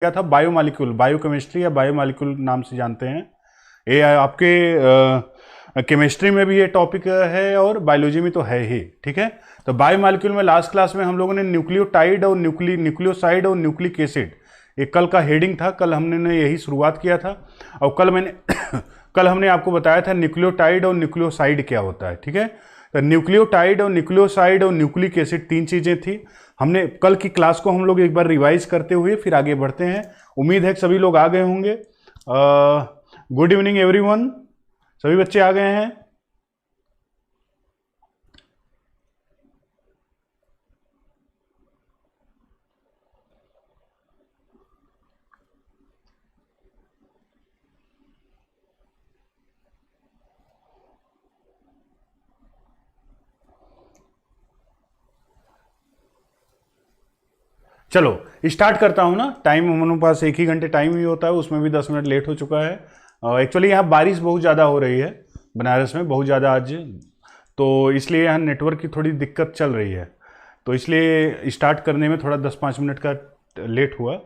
क्या था, biomolecule, biochemistry या बायोमॉलिक्यूल नाम से जानते हैं। ये आपके केमिस्ट्री में भी ये टॉपिक है और बायोलॉजी में तो है ही, ठीक है। तो बायोमॉलिक्यूल में लास्ट क्लास में हम लोगों ने न्यूक्लियोटाइड और न्यूक्लियोसाइड और न्यूक्लिक एसिड, ये कल का हेडिंग था, कल हमने यही शुरुआत किया था। और कल हमने आपको बताया था न्यूक्लियोटाइड और न्यूक्लियोसाइड क्या होता है, ठीक है। तो न्यूक्लियोटाइड और न्यूक्लियोसाइड और न्यूक्लिक एसिड 3 चीजें थी। हमने कल की क्लास को हम लोग एक बार रिवाइज करते हुए फिर आगे बढ़ते हैं। उम्मीद है कि सभी लोग आ गए होंगे। गुड इवनिंग एवरीवन, सभी बच्चे आ गए हैं। चलो स्टार्ट करता हूँ ना। टाइम हमारे पास 1 ही घंटे टाइम ही होता है, उसमें भी 10 मिनट लेट हो चुका है। एक्चुअली यहाँ बारिश बहुत ज़्यादा हो रही है बनारस में, बहुत ज़्यादा आज, तो इसलिए यहाँ नेटवर्क की थोड़ी दिक्कत चल रही है, तो इसलिए स्टार्ट करने में थोड़ा 10-5 मिनट का लेट हुआ।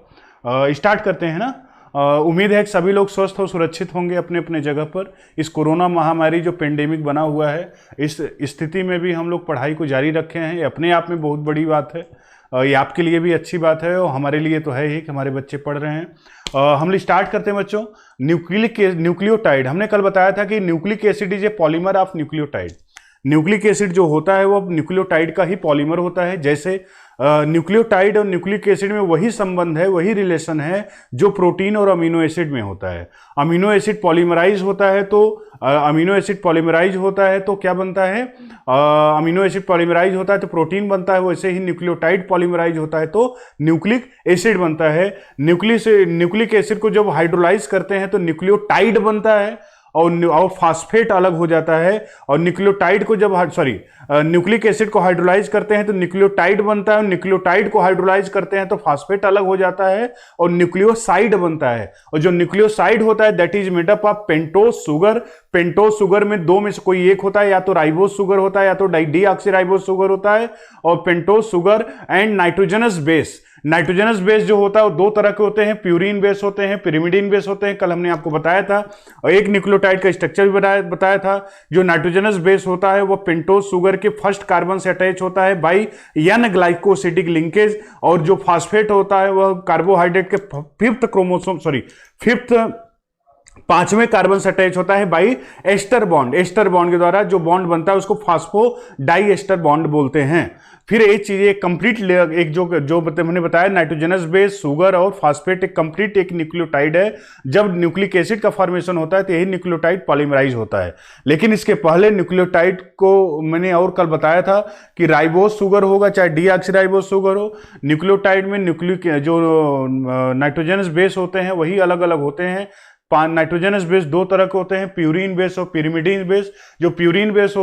स्टार्ट करते हैं ना। उम्मीद है कि सभी लोग स्वस्थ और सुरक्षित होंगे अपने अपने जगह पर। इस कोरोना महामारी जो पेंडेमिक बना हुआ है, इस स्थिति में भी हम लोग पढ़ाई को जारी रखे हैं, ये अपने आप में बहुत बड़ी बात है। ये आपके लिए भी अच्छी बात है और हमारे लिए तो है ही कि हमारे बच्चे पढ़ रहे हैं। हम लोग स्टार्ट करते हैं बच्चों। न्यूक्लियोटाइड, हमने कल बताया था कि nucleic acid is a polymer of nucleotide. Nucleic acid जो होता है वो न्यूक्लियोटाइड का ही पॉलीमर होता है। जैसे न्यूक्लियोटाइड और न्यूक्लिक एसिड में वही संबंध है, वही रिलेशन है जो प्रोटीन और अमीनो एसिड में होता है। अमीनो एसिड पॉलीमराइज होता है तो अमीनो एसिड पॉलीमराइज होता है तो क्या बनता है, अमीनो एसिड पॉलीमराइज होता है तो प्रोटीन बनता है। वैसे ही न्यूक्लियोटाइड पॉलीमराइज होता है तो न्यूक्लिक एसिड बनता है। न्यूक्लिक एसिड को जब हाइड्रोलाइज करते हैं तो न्यूक्लियोटाइड बनता है और फास्फेट अलग हो जाता है। और न्यूक्लियोटाइड को जब न्यूक्लिक एसिड को हाइड्रोलाइज करते हैं तो न्यूक्लियोटाइड बनता है, न्यूक्लियोटाइड को हाइड्रोलाइज करते हैं तो फास्फेट अलग हो जाता है और न्यूक्लियोसाइड बनता है। और जो न्यूक्लियोसाइड होता है that is made up of pentose sugar. Pentose sugar में 2 में से कोई एक होता है, या तो राइबोज शुगर होता है या तो डीऑक्सीराइबोज शुगर होता है। और pentose sugar and nitrogenous base, nitrogenous base जो होता है वो 2 तरह के होते हैं, प्यूरिन बेस होते हैं, पिरिमिडीन बेस होते हैं, कल हमने आपको बताया था। और एक न्यूक्लियोटाइड का स्ट्रक्चर भी बताया था। जो नाइट्रोजनस बेस होता है वो पेंटोज शुगर के फर्स्ट कार्बन से अटैच होता है बाई एन ग्लाइकोसिडिक लिंकेज, और जो फास्फेट होता है वह कार्बोहाइड्रेट के फिफ्थ 5वें कार्बन से अटैच होता है by ester bond. Ester bond के द्वारा जो बॉन्ड बनता है उसको फास्फोडाई एस्टर बॉन्ड बोलते हैं। फिर एक चीज, एक कंप्लीट एक जो मैंने बताया, नाइट्रोजनस बेस, शुगर और फास्फेट एक कंप्लीट एक न्यूक्लियोटाइड है। जब न्यूक्लिक एसिड का फॉर्मेशन होता है तो यही न्यूक्लियोटाइड पॉलीमराइज होता है। लेकिन इसके पहले न्यूक्लियोटाइड को मैंने और कल बताया था कि राइबोज शुगर होगा चाहे डीऑक्सीराइबोज शुगर हो, न्यूक्लियोटाइड में जो नाइट्रोजनस बेस होते हैं वही अलग अलग होते हैं। नाइट्रोजनस बेस 2 तरह के होते हैं, प्यूरिन बेस और पिरिमिडीन बेस। जो प्यूरिन बेस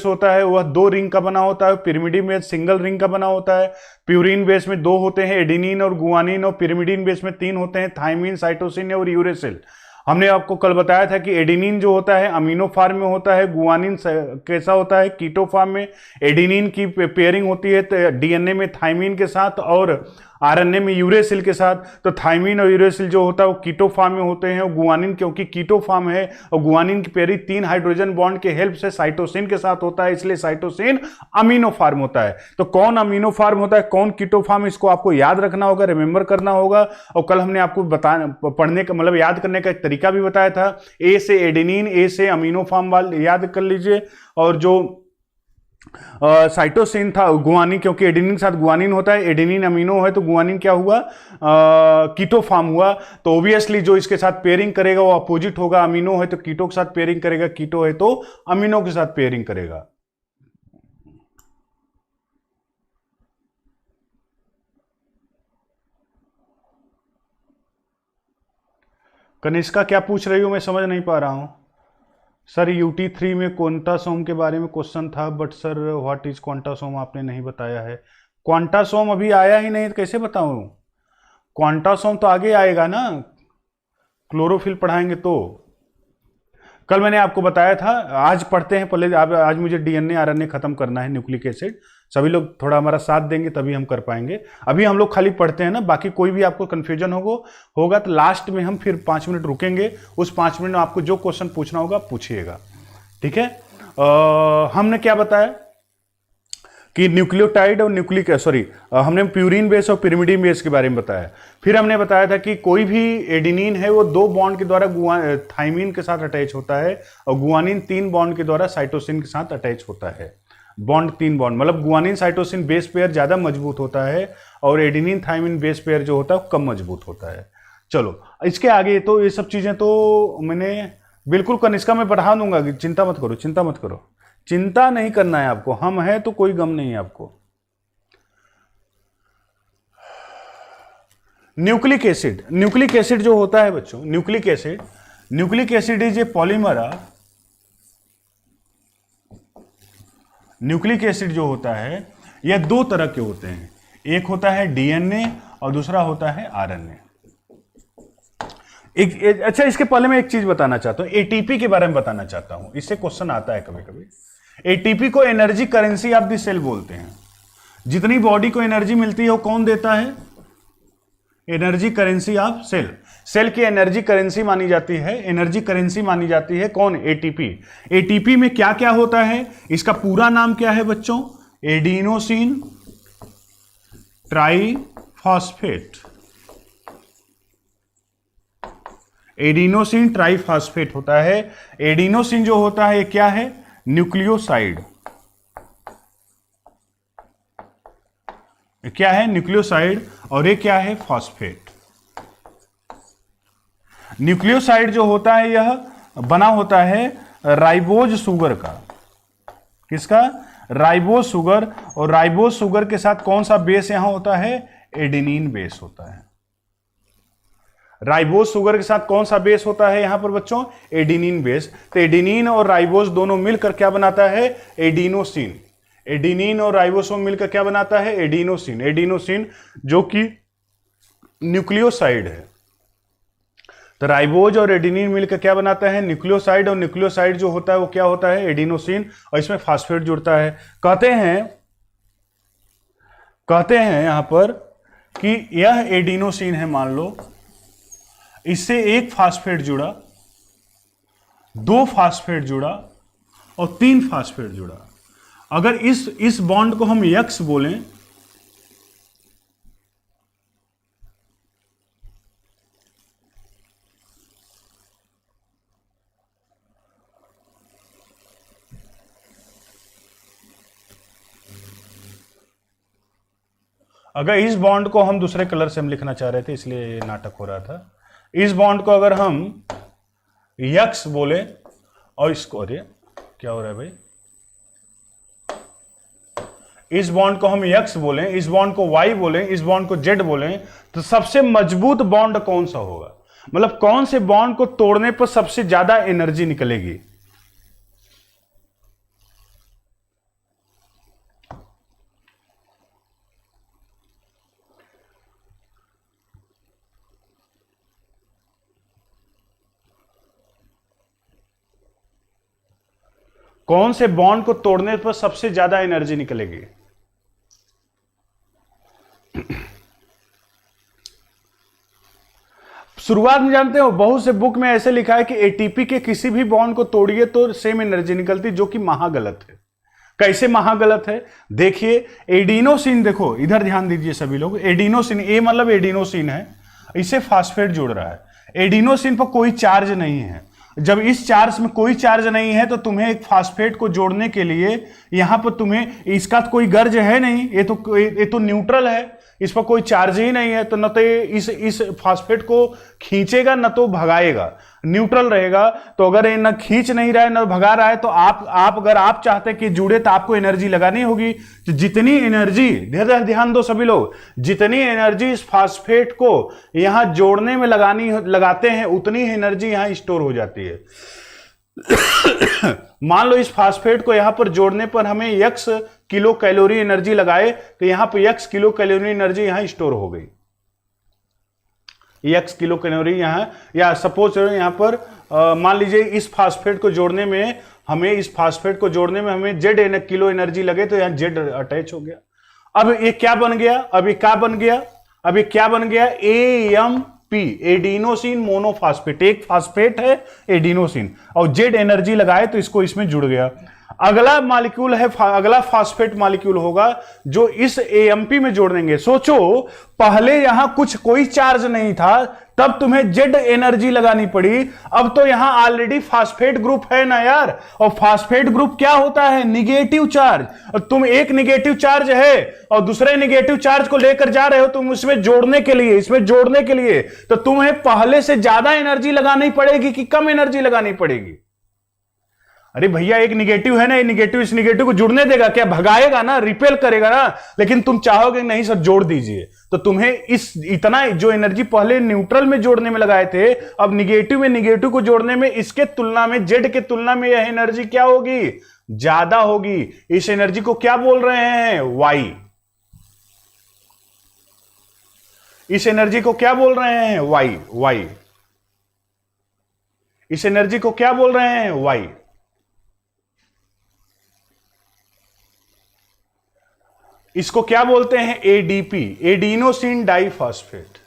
होता है वह 2 रिंग का बना होता है, पिरिमिडीन बेस सिंगल रिंग का बना होता है। प्यूरिन बेस में 2 होते हैं, एडेनिन और गुआनिन, और पिरिमिडीन बेस में 3 होते हैं, थाइमिन, साइटोसिन और यूरेसिल। हमने आपको कल बताया था कि एडेनिन जो होता है अमीनो फॉर्म में होता है, गुआनिन कैसा होता है, कीटो फॉर्म में। एडेनिन की पेयरिंग होती है डीएनए में थाइमिन के साथ और आरएनए में यूरेसिल के साथ। तो थाइमिन और यूरेसिल जो होता है वो कीटो फॉर्म में होते हैं, और गुआनिन क्योंकि कीटो फॉर्म है और गुआनिन की पेयरिंग 3 हाइड्रोजन बॉन्ड के हेल्प से साइटोसिन के साथ होता है, इसलिए साइटोसिन अमीनो फॉर्म होता है। तो कौन अमीनो फॉर्म होता है, कौन कीटो फॉर्म, इसको आपको याद रखना होगा, रिमेंबर करना होगा। और कल हमने आपको पढ़ने का मतलब याद करने का एक तरीका भी बताया था। ए से एडेनिन, ए से अमीनो फॉर्म वाले याद कर लीजिए। और जो साइटोसिन था गुआनिन, क्योंकि एडेनिन के साथ गुआनिन होता है, एडेनिन अमीनो है तो गुआनिन क्या हुआ, कीटो फॉर्म हुआ। तो ऑब्वियसली जो इसके साथ पेयरिंग करेगा वो अपोजिट होगा, अमीनो है तो कीटो के साथ पेयरिंग करेगा, कीटो है तो अमीनो के साथ पेयरिंग करेगा। कनिष्का क्या पूछ रही हो, मैं समझ नहीं पा रहा हूं। सर UT3 में क्वांटासोम के बारे में क्वेश्चन था, but sir what is quantasome आपने नहीं बताया है। क्वांटासोम अभी आया ही नहीं तो कैसे बताऊं। क्वांटासोम तो आगे आएगा ना, क्लोरोफिल पढ़ाएंगे तो। कल मैंने आपको बताया था, आज पढ़ते हैं पहले। आज मुझे DNA RNA खत्म करना है, न्यूक्लिक एसिड, सभी लोग थोड़ा हमारा साथ देंगे तभी हम कर पाएंगे। अभी हम लोग खाली पढ़ते हैं ना, बाकी कोई भी आपको कंफ्यूजन होगा तो लास्ट में हम फिर 5 मिनट रुकेंगे, उस 5 मिनट में आपको जो क्वेश्चन पूछना होगा पूछिएगा, ठीक है। हमने क्या बताया कि न्यूक्लियोटाइड और हमने प्यूरिन बेस और पिरिमिडीन बेस के बारे में बताया। फिर हमने बताया था कि कोई भी एडिनिन है वो 2 बॉन्ड के द्वारा थाइमिन के साथ अटैच होता है और गुआनिन 3 बॉन्ड के द्वारा साइटोसिन के साथ अटैच होता है। बॉन्ड 3 बॉन्ड मतलब गुआनिन साइटोसिन बेस पेयर ज्यादा मजबूत होता है और एडिनिन थाइमिन बेस पेयर जो होता है वो कम मजबूत होता है। चलो इसके आगे तो ये सब चीजें तो मैंने बिल्कुल कनिष्का में बढ़ा दूंगा, चिंता मत करो, चिंता मत करो, चिंता नहीं करना है आपको, हम हैं तो कोई गम नहीं है आपको। न्यूक्लिक एसिड जो होता है बच्चों, nucleic acid is a polymer. Nucleic acid जो होता है यह 2 तरह के होते हैं, एक होता है डीएनए और दूसरा होता है आरएनए। अच्छा इसके पहले मैं एक चीज बताना चाहता हूं, एटीपी के बारे में बताना चाहता हूं, इससे क्वेश्चन आता है कभी कभी। एटीपी को energy currency of the cell बोलते हैं। जितनी बॉडी को एनर्जी मिलती है वो कौन देता है? Energy currency of cell. Cell की एनर्जी करेंसी मानी जाती है, एनर्जी करेंसी मानी जाती है कौन? एटीपी। एटीपी में क्या क्या होता है, इसका पूरा नाम क्या है बच्चों? Adenosine triphosphate. एडिनोसिन ट्राइफॉस्फेट होता है। एडिनोसिन जो होता है ये क्या है? न्यूक्लियोसाइड। क्या है? न्यूक्लियोसाइड। और ये क्या है? फॉस्फेट। न्यूक्लियोसाइड जो होता है यह बना होता है राइबोज शुगर का। किसका? Ribose sugar. और राइबोज शुगर के साथ कौन सा बेस यहां होता है? एडेनिन बेस होता है। राइबोज शुगर के साथ कौन सा बेस होता है यहां पर बच्चों? Adenine base. तो एडिनिन और राइबोज दोनों मिलकर क्या बनाता है? एडिनोसिन। एडिनिन और राइबोसोम मिलकर क्या बनाता है? एडिनोसिन। एडिनोसिन जो कि न्यूक्लियोसाइड है। तो राइबोज और एडिनिन मिलकर क्या बनाता है? न्यूक्लियोसाइड। और न्यूक्लियोसाइड जो होता है वो क्या होता है? एडिनोसिन। और इसमें फास्फेट जुड़ता है। कहते हैं यहां पर कि यह एडिनोसिन है, मान लो इससे एक फास्फेट जुड़ा, 2 फास्फेट जुड़ा और 3 फास्फेट जुड़ा। अगर इस बॉन्ड को हम यक्स बोलें, अगर इस बॉन्ड को हम दूसरे कलर से हम लिखना चाह रहे थे इसलिए ये नाटक हो रहा था। इस बॉन्ड को अगर हम यक्स बोले और इसको, अरे क्या हो रहा है भाई, इस बॉन्ड को हम यक्स बोलें, इस बॉन्ड को वाई बोलें, इस बॉन्ड को जेड बोलें, तो सबसे मजबूत बॉन्ड कौन सा होगा? मतलब कौन से बॉन्ड को तोड़ने पर सबसे ज्यादा एनर्जी निकलेगी? कौन से बॉन्ड को तोड़ने पर सबसे ज्यादा एनर्जी निकलेगी? शुरुआत में जानते हो बहुत से बुक में ऐसे लिखा है कि एटीपी के किसी भी बॉन्ड को तोड़िए तो सेम एनर्जी निकलती, जो कि महागलत है। कैसे महागलत है? देखिए एडिनोसिन, देखो इधर ध्यान दीजिए सभी लोग। एडिनोसिन, ए मतलब एडिनोसिन है, इसे फास्फेट जुड़ रहा है। एडिनोसिन पर कोई चार्ज नहीं है। जब इस चार्ज में कोई चार्ज नहीं है तो तुम्हें एक फास्फेट को जोड़ने के लिए यहां पर तुम्हें, इसका तो कोई गर्ज है नहीं, ये तो न्यूट्रल है, इस पर कोई चार्ज ही नहीं है, तो न तो इस फास्फेट को खींचेगा न तो भगाएगा, न्यूट्रल रहेगा। तो अगर ये न खींच नहीं रहा है न भगा रहा है तो अगर आप चाहते कि जुड़े तो आपको एनर्जी लगानी होगी। तो जितनी एनर्जी, ध्यान दो सभी लोग, जितनी एनर्जी इस फास्फेट को यहां जोड़ने में लगाते हैं उतनी एनर्जी यहां स्टोर हो जाती है। मान लो इस फास्फेट को यहां पर जोड़ने पर हमें x किलो कैलोरी एनर्जी लगाए तो यहां पर x किलो कैलोरी एनर्जी यहां स्टोर हो गई। x किलो कैलोरी यहां, या सपोज यहां पर मान लीजिए इस फास्फेट को जोड़ने में हमें इस फास्फेट को जोड़ने में हमें जेड किलो एनर्जी लगे, तो यहां जेड अटैच हो गया। अब ये क्या बन गया, अब ये क्या बन गया, अब ये क्या बन गया, AMP, एडिनोसिन मोनोफास्फेट, एक फास्फेट है एडिनोसिन, और जेड एनर्जी लगाए तो इसको इसमें जुड़ गया। अगला मॉलिक्यूल है, अगला फास्फेट मॉलिक्यूल होगा जो इस AMP में जोड़ देंगे। सोचो पहले यहां कुछ कोई चार्ज नहीं था, तब तुम्हें जेड एनर्जी लगानी पड़ी, अब तो यहां ऑलरेडी फास्फेट ग्रुप है ना यार, और फास्फेट ग्रुप क्या होता है, निगेटिव चार्ज। और तुम एक निगेटिव चार्ज है और दूसरे निगेटिव चार्ज को लेकर जा रहे हो तुम इसमें जोड़ने के लिए, इसमें जोड़ने के लिए, तो तुम्हें पहले से ज्यादा एनर्जी लगानी पड़ेगी कि कम एनर्जी लगानी पड़ेगी। अरे भैया एक निगेटिव है ना, ये निगेटिव इस निगेटिव को जुड़ने देगा क्या, भगाएगा ना, रिपेल करेगा ना, लेकिन तुम चाहोगे नहीं सर जोड़ दीजिए, तो तुम्हें इस इतना जो एनर्जी पहले न्यूट्रल में जोड़ने में लगाए थे, अब निगेटिव में निगेटिव को जोड़ने में इसके तुलना में, जेड के तुलना में यह एनर्जी क्या होगी, ज्यादा होगी। इस एनर्जी को क्या बोल रहे हैं, वाई। इस एनर्जी को क्या बोल रहे हैं, वाई, वाई। इस एनर्जी को क्या बोल रहे हैं, वाई। इसको क्या बोलते हैं, ADP, एडिनोसिन डाइफॉस्फेट।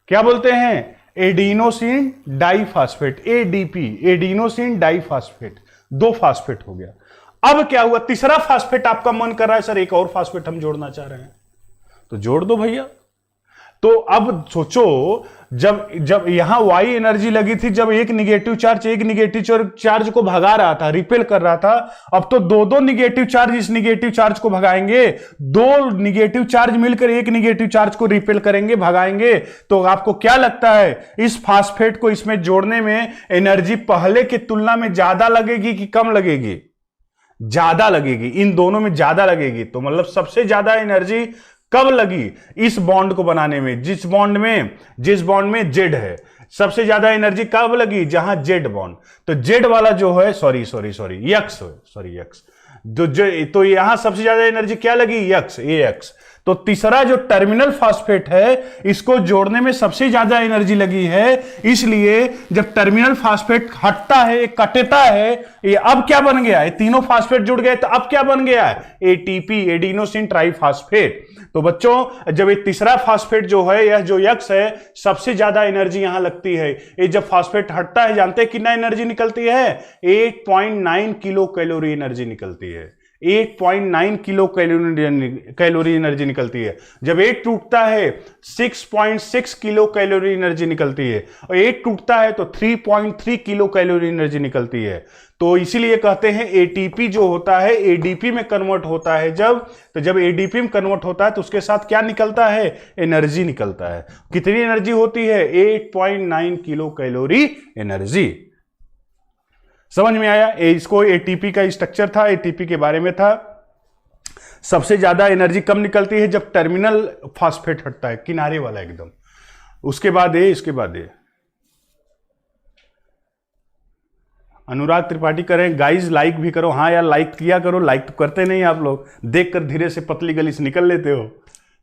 क्या बोलते हैं, adenosine diphosphate, ADP, adenosine diphosphate. दो फास्फेट हो गया। अब क्या हुआ, तीसरा फास्फेट आपका मन कर रहा है सर एक और फास्फेट हम जोड़ना चाह रहे हैं, तो जोड़ दो भैया। तो अब सोचो जब यहां वाई एनर्जी लगी थी, जब एक निगेटिव चार्ज को भगा रहा था, रिपेल कर रहा था, अब तो दो निगेटिव चार्ज इस निगेटिव चार्ज को भगाएंगे, दो निगेटिव चार्ज मिलकर एक निगेटिव चार्ज को रिपेल करेंगे, भगाएंगे। तो आपको क्या लगता है इस फास्फेट को इसमें जोड़ने में एनर्जी पहले की तुलना में ज्यादा लगेगी कि कम लगेगी, ज्यादा लगेगी, इन दोनों में ज्यादा लगेगी। तो मतलब सबसे ज्यादा एनर्जी कब लगी, इस बॉन्ड को बनाने में, जिस बॉन्ड में जेड है, सबसे ज्यादा एनर्जी कब लगी, जहां जेड बॉन्ड। तो जेड वाला जो है, यक्स, तो यहां सबसे ज्यादा एनर्जी क्या लगी, यक्स, AX। तो तीसरा जो टर्मिनल फास्फेट है, इसको जोड़ने में सबसे ज्यादा एनर्जी लगी है, इसलिए जब टर्मिनल फास्फेट हटता है, कटता है, ये अब क्या बन गया, ये तीनों फास्फेट जुड़ गए, तो अब क्या बन गया है, ATP, एडिनोसिन ट्राइफॉस्फेट। तो बच्चों जब ये तीसरा फास्फेट जो है, यह जो यक्स है, सबसे ज्यादा एनर्जी यहां लगती है। ये जब फास्फेट हटता है, जानते हैं कितना एनर्जी निकलती है, 8.9 किलो कैलोरी एनर्जी निकलती है, 8.9 किलो कैलोरी एनर्जी निकलती है। जब 8 टूटता है 6.6 किलो कैलोरी एनर्जी निकलती है, और 8 टूटता है तो 3.3 किलो कैलोरी एनर्जी निकलती है। तो इसीलिए कहते हैं ATP जो होता है ADP में कन्वर्ट होता है, जब ADP में कन्वर्ट होता है तो उसके साथ क्या निकलता है, एनर्जी निकलता है। कितनी एनर्जी होती है, 8.9 किलो कैलोरी एनर्जी। समझ में आया, इसको ATP का स्ट्रक्चर था, ATP के बारे में था। सबसे ज्यादा एनर्जी कम निकलती है जब टर्मिनल फास्फेट हटता है, किनारे वाला एकदम, उसके बाद इसके बाद अनुराग त्रिपाठी करें, गाइज लाइक भी करो। हाँ यार लाइक किया करो, लाइक तो करते नहीं आप लोग, देखकर धीरे से पतली गली से निकल लेते हो,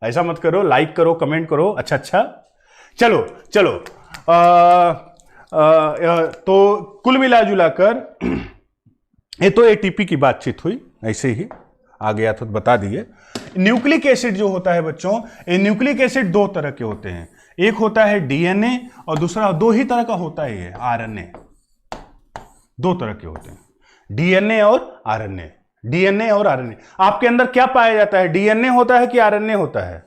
ऐसा मत करो, लाइक करो, कमेंट करो। अच्छा चलो तो कुल मिला जुलाकर ये तो ATP की बातचीत हुई, ऐसे ही आ गया था तो बता दिए। न्यूक्लिक एसिड जो होता है बच्चों, ये न्यूक्लिक एसिड दो तरह के होते हैं, एक होता है DNA और दूसरा, दो ही तरह का होता है ये RNA, दो तरह के होते हैं, DNA और RNA। आपके अंदर क्या पाया जाता है, DNA होता है कि RNA होता है?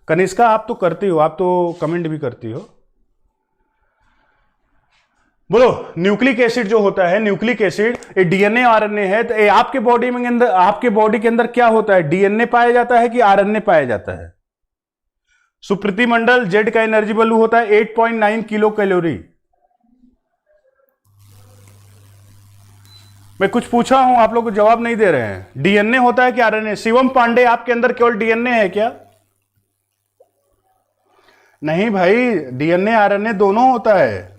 कनिष्का आप तो करती हो, आप तो कमेंट भी करती हो, बोलो। न्यूक्लिक एसिड जो होता है, न्यूक्लिक एसिड ये DNA RNA है, तो आपके बॉडी के अंदर क्या होता है, DNA पाया जाता है कि RNA पाया जाता है? सुप्रीति मंडल, जेड का एनर्जी वैल्यू होता है 8.9 किलो कैलोरी। मैं कुछ पूछा हूं, आप लोग को जवाब नहीं दे रहे हैं। DNA होता है कि RNA? शिवम पांडे, आपके अंदर केवल DNA है क्या? नहीं भाई, DNA RNA दोनों होता है।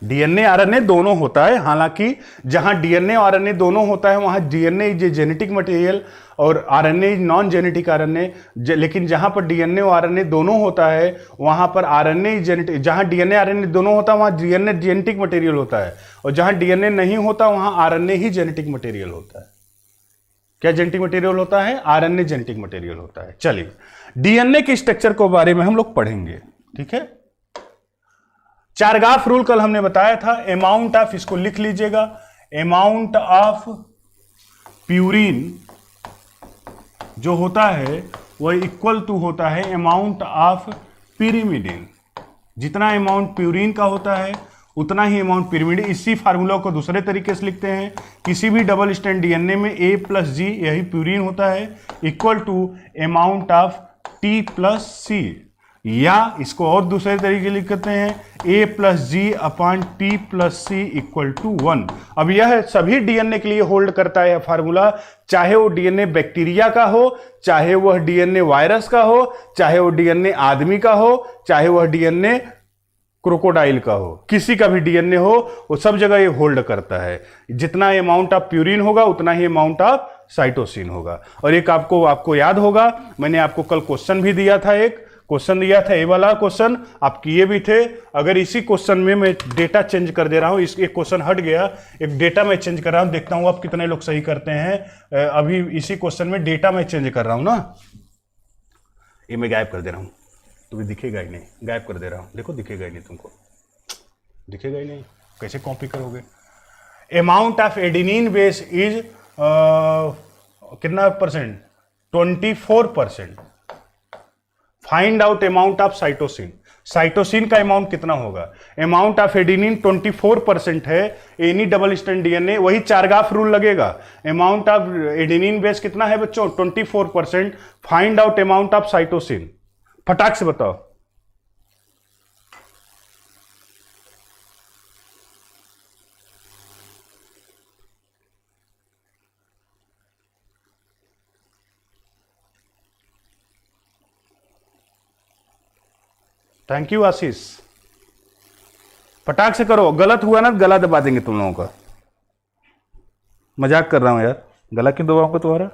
डीएनए आरएनए दोनों होता है, हालांकि जहां डीएनए और आरएनए दोनों होता है वहां डीएनए इज जेनेटिक मटेरियल और RNA is non genetic RNA, लेकिन जहां पर डीएनए और आरएनए दोनों होता है वहां पर आरएनए जेनेटिक, जहां डीएनए आरएनए दोनों होता है वहां डीएनए जेनेटिक मटेरियल होता है, और जहां डीएनए नहीं होता वहां आरएनए ही जेनेटिक मटेरियल होता है। क्या जेनेटिक मटेरियल होता है? आरएनए जेनेटिक मटेरियल होता है। चलिए, डीएनए के स्ट्रक्चर के बारे में हम लोग पढ़ेंगे, ठीक है। चारगाफ रूल कल हमने बताया था, अमाउंट ऑफ, इसको लिख लीजिएगा, अमाउंट ऑफ प्यूरिन जो होता है वह इक्वल टू होता है अमाउंट ऑफ पिरिमिडिन। जितना अमाउंट प्यूरिन का होता है उतना ही अमाउंट पिरिमिडिन। इसी फार्मूला को दूसरे तरीके से लिखते हैं, किसी भी डबल स्ट्रैंड डीएनए में A प्लस जी यही प्यूरिन होता है, equal to amount of T plus C, या इसको और दूसरे तरीके लिखते हैं A plus G upon T plus C equal to 1। अब यह सभी डीएनए के लिए होल्ड करता है यह फार्मूला, चाहे वो डीएनए बैक्टीरिया का हो, चाहे वह डीएनए वायरस का हो, चाहे वो डीएनए आदमी का हो, चाहे वह डीएनए क्रोकोडाइल का हो, किसी का भी डीएनए हो, वो सब जगह ये होल्ड करता है। जितना अमाउंट ऑफ प्यूरिन होगा उतना ही अमाउंट ऑफ साइटोसिन होगा। और एक आपको याद होगा, मैंने आपको कल क्वेश्चन भी दिया था, एक क्वेश्चन दिया था, ये वाला क्वेश्चन आप किए भी थे। अगर इसी क्वेश्चन में मैं डेटा चेंज कर दे रहा हूं, इस एक क्वेश्चन हट गया, एक डेटा मैं चेंज कर रहा हूं, देखता हूं आप कितने लोग सही करते हैं। अभी इसी क्वेश्चन में डेटा मैं चेंज कर रहा हूं ना, ये मैं गायब कर दे रहा हूं, तुम्हें दिखेगा ही नहीं, गायब कर दे रहा हूं, देखो दिखेगा ही नहीं, तुमको दिखेगा ही नहीं, कैसे कॉपी करोगे। Amount of adenine base is कितना percent? 24%। Find out amount of cytosine, cytosine का अमाउंट कितना होगा? अमाउंट ऑफ एडेनिन 24% है, एनी डबल स्ट्रैंड डीएनए, वही चारगाफ रूल लगेगा। अमाउंट ऑफ एडेनिन बेस कितना है बच्चों? 24%। Find out amount of cytosine, फटाक से बताओ। थैंक यू आशीष, फटाक से करो, गलत हुआ ना गला दबा देंगे तुम लोगों का। मजाक कर रहा हूं यार, गला क्यों दबाऊंगा तुम्हारा?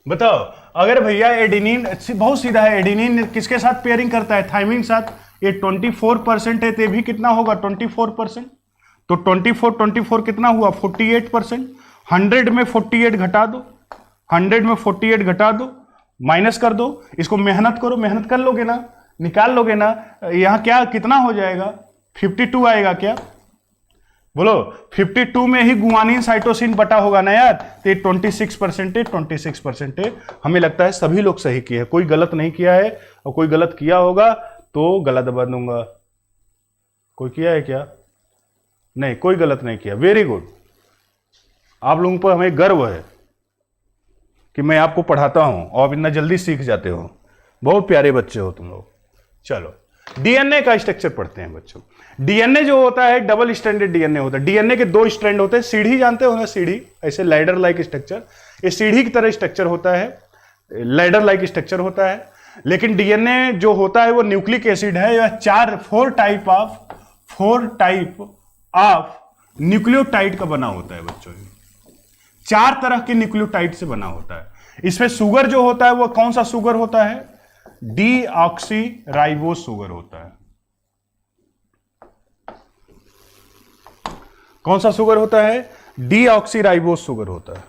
बताओ, अगर भैया एडेनिन बहुत सीधा है, एडेनिन किसके साथ पेयरिंग करता है? थाइमिन के साथ। ये 24% है तो ये भी कितना होगा? 24%। तो 24 कितना हुआ? 48%। 100 में 48 घटा दो, 100 में 48 घटा दो, माइनस कर दो, इसको मेहनत करो, मेहनत कर लोगे ना, निकाल लोगे ना, यहां क्या कितना हो जाएगा? 52 आएगा क्या? बोलो, 52 में ही गुआनिन साइटोसिन बटा होगा ना यार, तो ये 26% है, 26% है। हमें लगता है सभी लोग सही किए हैं, कोई गलत नहीं किया है, और कोई गलत किया होगा तो गला दबा दूंगा। कोई किया है क्या? नहीं, कोई गलत नहीं किया। वेरी गुड, आप लोगों पर हमें गर्व है कि मैं आपको पढ़ाता हूं और आप इतना जल्दी सीख जाते हो। बहुत प्यारे बच्चे हो तुम लोग। चलो, डीएनए का स्ट्रक्चर पढ़ते हैं बच्चों। डीएनए जो होता है डबल स्ट्रैंडेड डीएनए होता है। डीएनए के 2 स्ट्रैंड होते हैं, सीढ़ी जानते हो ना, सीढ़ी, ऐसे लैडर लाइक स्ट्रक्चर, ये सीढ़ी की तरह स्ट्रक्चर होता है, लैडर लाइक स्ट्रक्चर होता है। लेकिन डीएनए जो होता है वो न्यूक्लिक एसिड है, यह 4 टाइप ऑफ न्यूक्लियोटाइड का बना होता है बच्चों। 4 तरह के न्यूक्लियोटाइड से बना होता है। इसमें शुगर जो होता है वो कौन सा शुगर होता है? डीऑक्सीराइबोस शुगर होता है। कौन सा शुगर होता है? डीऑक्सीराइबोस शुगर होता है।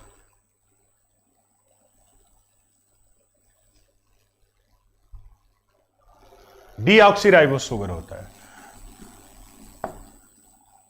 डीऑक्सीराइबोस शुगर होता है।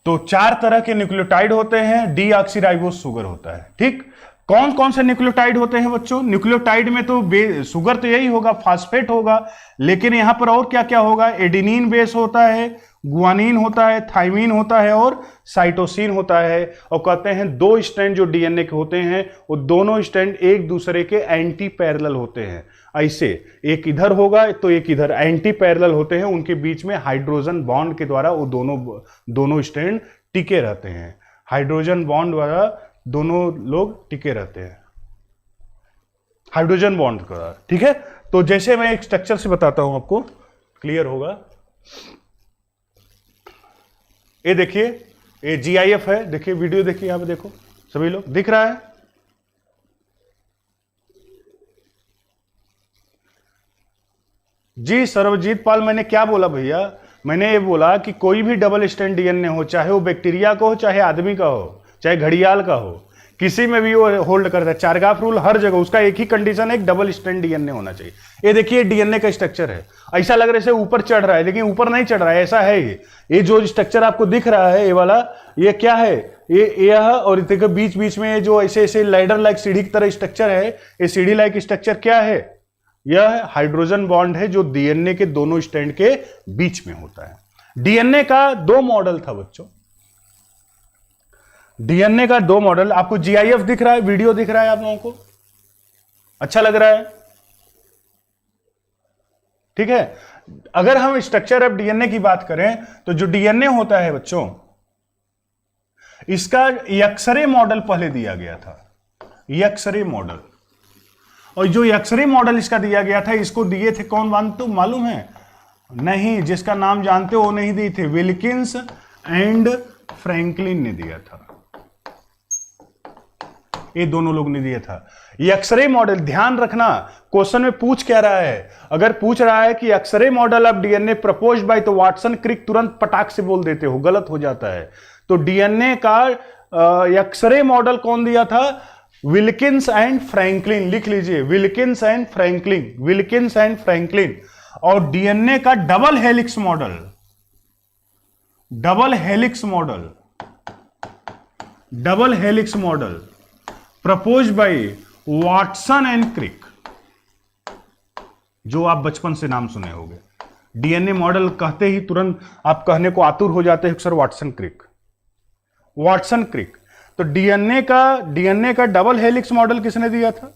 तो 4 तरह के न्यूक्लियोटाइड होते हैं, डीऑक्सीराइबोस शुगर होता है। ठीक, कौन कौन से न्यूक्लियोटाइड होते हैं बच्चों? न्यूक्लियोटाइड में तो शुगर तो यही होगा, फास्फेट होगा, लेकिन यहां पर और क्या क्या होगा? एडेनिन बेस होता है, गुआनिन होता है, थाइमिन होता है और साइटोसिन होता है। और कहते हैं 2 स्ट्रैंड जो डीएनए के होते हैं वो दोनों स्ट्रैंड एक दूसरे के एंटी पैरेलल होते हैं। ऐसे एक इधर होगा तो एक इधर, एंटी पैरेलल होते हैं, उनके बीच में हाइड्रोजन बॉन्ड के द्वारा वो दोनों स्टैंड टिके रहते हैं, हाइड्रोजन बॉन्ड द्वारा दोनों लोग टिके रहते हैं, हाइड्रोजन बॉन्ड के द्वारा। ठीक है, तो जैसे मैं एक स्ट्रक्चर से बताता हूं आपको, क्लियर होगा। ये देखिए, ये GIF है, देखिए वीडियो देखिए, यहां पे देखो सभी लोग, दिख रहा है? जी सर्वजीत पाल, मैंने क्या बोला भैया? मैंने ये बोला कि कोई भी डबल स्टैंड DNA हो, चाहे वो बैक्टीरिया का हो, चाहे आदमी का हो, चाहे घड़ियाल का हो, किसी में भी वो होल्ड करता है। चारगाफ रूल हर जगह, उसका एक ही कंडीशन है, एक डबल स्टैंड DNA होना चाहिए। ये देखिए DNA का स्ट्रक्चर है, ऐसा लग रहा है जैसे ऊपर चढ़ रहा है, लेकिन ऊपर नहीं चढ़ रहा है, ऐसा है ये जो स्ट्रक्चर आपको दिख रहा है, ये वाला, ये क्या है? यह और इसके बीच बीच में जो ऐसे ऐसे लैडर लाइक सीढ़ी की तरह स्ट्रक्चर है, ये सीढ़ी लाइक स्ट्रक्चर क्या है? यह हाइड्रोजन बॉन्ड है जो DNA के दोनों स्टैंड के बीच में होता है। DNA का 2 मॉडल था बच्चों, DNA का 2 मॉडल। आपको GIF दिख रहा है, वीडियो दिख रहा है आप लोगों को? अच्छा लग रहा है? ठीक है, अगर हम स्ट्रक्चर ऑफ DNA की बात करें तो जो DNA होता है बच्चों, इसका एक्सरे मॉडल पहले दिया गया था, एक्सरे मॉडल। और जो एक्सरे मॉडल इसका दिया गया था, इसको दिए थे कौन मालूम है? नहीं, जिसका नाम जानते हो वो नहीं दिए थे, विल्किंस एंड फ्रैंकलिन ने दिया था, ये दोनों लोग ने दिया था एक्सरे मॉडल। ध्यान रखना, क्वेश्चन में पूछ क्या रहा है, अगर पूछ रहा है कि X ray model of DNA proposed by, तो वाटसन क्रिक तुरंत पटाख से बोल देते हो, गलत हो जाता है। तो DNA का एक्सरे मॉडल कौन दिया था? विल्किंस एंड फ्रैंकलिन, लिख लीजिए, Wilkins and Franklin, Wilkins and Franklin. और DNA का double helix model, double helix model, double helix model propose by Watson and Crick, जो आप बचपन से नाम सुने होंगे। DNA मॉडल कहते ही तुरंत आप कहने को आतुर हो जाते हैं sir Watson Crick, Watson Crick. तो DNA का डबल हेलिक्स मॉडल किसने दिया था?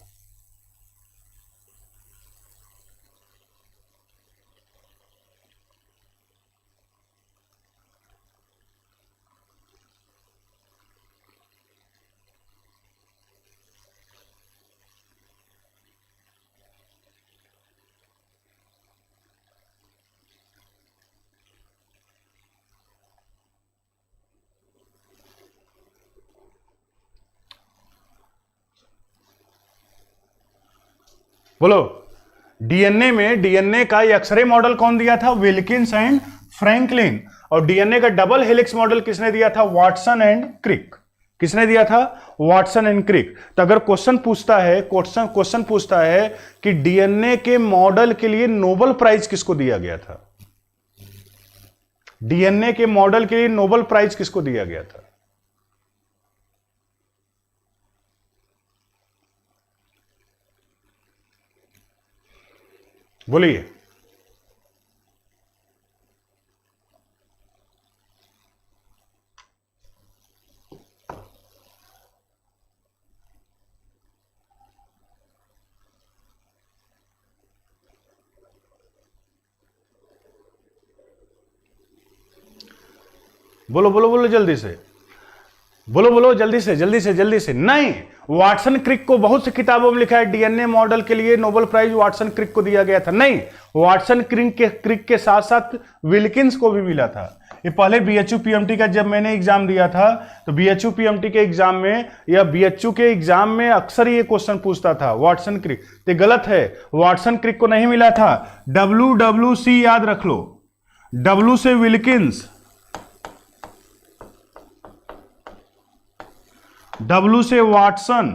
बोलो, DNA का एक्सरे मॉडल कौन दिया था? Wilkins and Franklin. और DNA का डबल हेलिक्स मॉडल किसने दिया था? Watson and Crick. किसने दिया था? Watson and Crick. तो अगर क्वेश्चन पूछता है कि DNA के मॉडल के लिए नोबेल प्राइज किसको दिया गया था? DNA के मॉडल के लिए नोबेल प्राइज किसको दिया गया था? बोलिए। बोलो बोलो बोलो जल्दी से, बोलो बोलो जल्दी से जल्दी से जल्दी से। नहीं, वाटसन क्रिक को बहुत सी किताबों में लिखा है DNA मॉडल के लिए नोबेल प्राइज वाटसन क्रिक को दिया गया था। नहीं, वाटसन क्रिक के साथ साथ विल्किंस को भी मिला था। ये पहले BHU PMT का जब मैंने एग्जाम दिया था, तो BHU PMT के एग्जाम में या BHU के एग्जाम में अक्सर ये क्वेश्चन पूछता था वाटसन क्रिक। तो गलत है, वाटसन क्रिक को नहीं मिला था। WWC याद रख लो, W से विल्किंस, W से वाटसन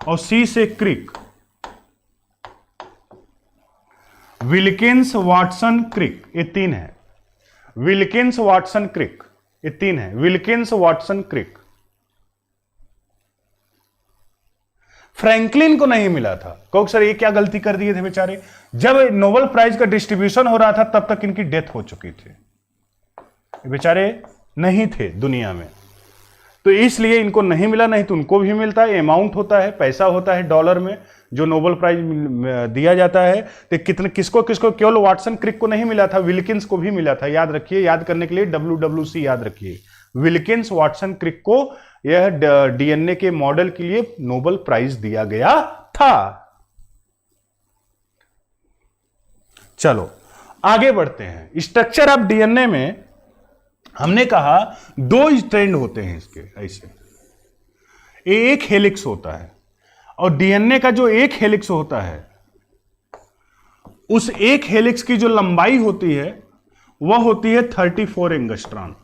और C से क्रिक। विल्किंस, वाटसन, क्रिक, ये 3 है। विल्किंस, वाटसन, क्रिक, ये 3 है। विल्किंस, वाटसन, क्रिक। फ्रैंकलिन को नहीं मिला था। कहो सर ये क्या गलती कर दिए थे बेचारे? जब नोबेल प्राइज का डिस्ट्रीब्यूशन हो रहा था तब तक इनकी डेथ हो चुकी थी, बेचारे नहीं थे दुनिया में। तो इसलिए इनको नहीं मिला, नहीं तो उनको भी मिलता है। अमाउंट होता है, पैसा होता है डॉलर में जो नोबेल प्राइज दिया जाता है। तो कितने किसको किसको, केवल वाटसन क्रिक को नहीं मिला था, विल्किंस को भी मिला था। याद रखिए, याद करने के लिए WWC याद रखिए, विल्किंस वाटसन क्रिक को यह डीएनए के मॉडल के लिए नोबेल प्राइज दिया गया था। चलो आगे बढ़ते हैं। स्ट्रक्चर ऑफ डीएनए में हमने कहा दो स्ट्रैंड होते हैं इसके, ऐसे एक हेलिक्स होता है, और डीएनए का जो एक हेलिक्स होता है उस एक हेलिक्स की जो लंबाई होती है वह होती है 34 एंगस्ट्रॉन।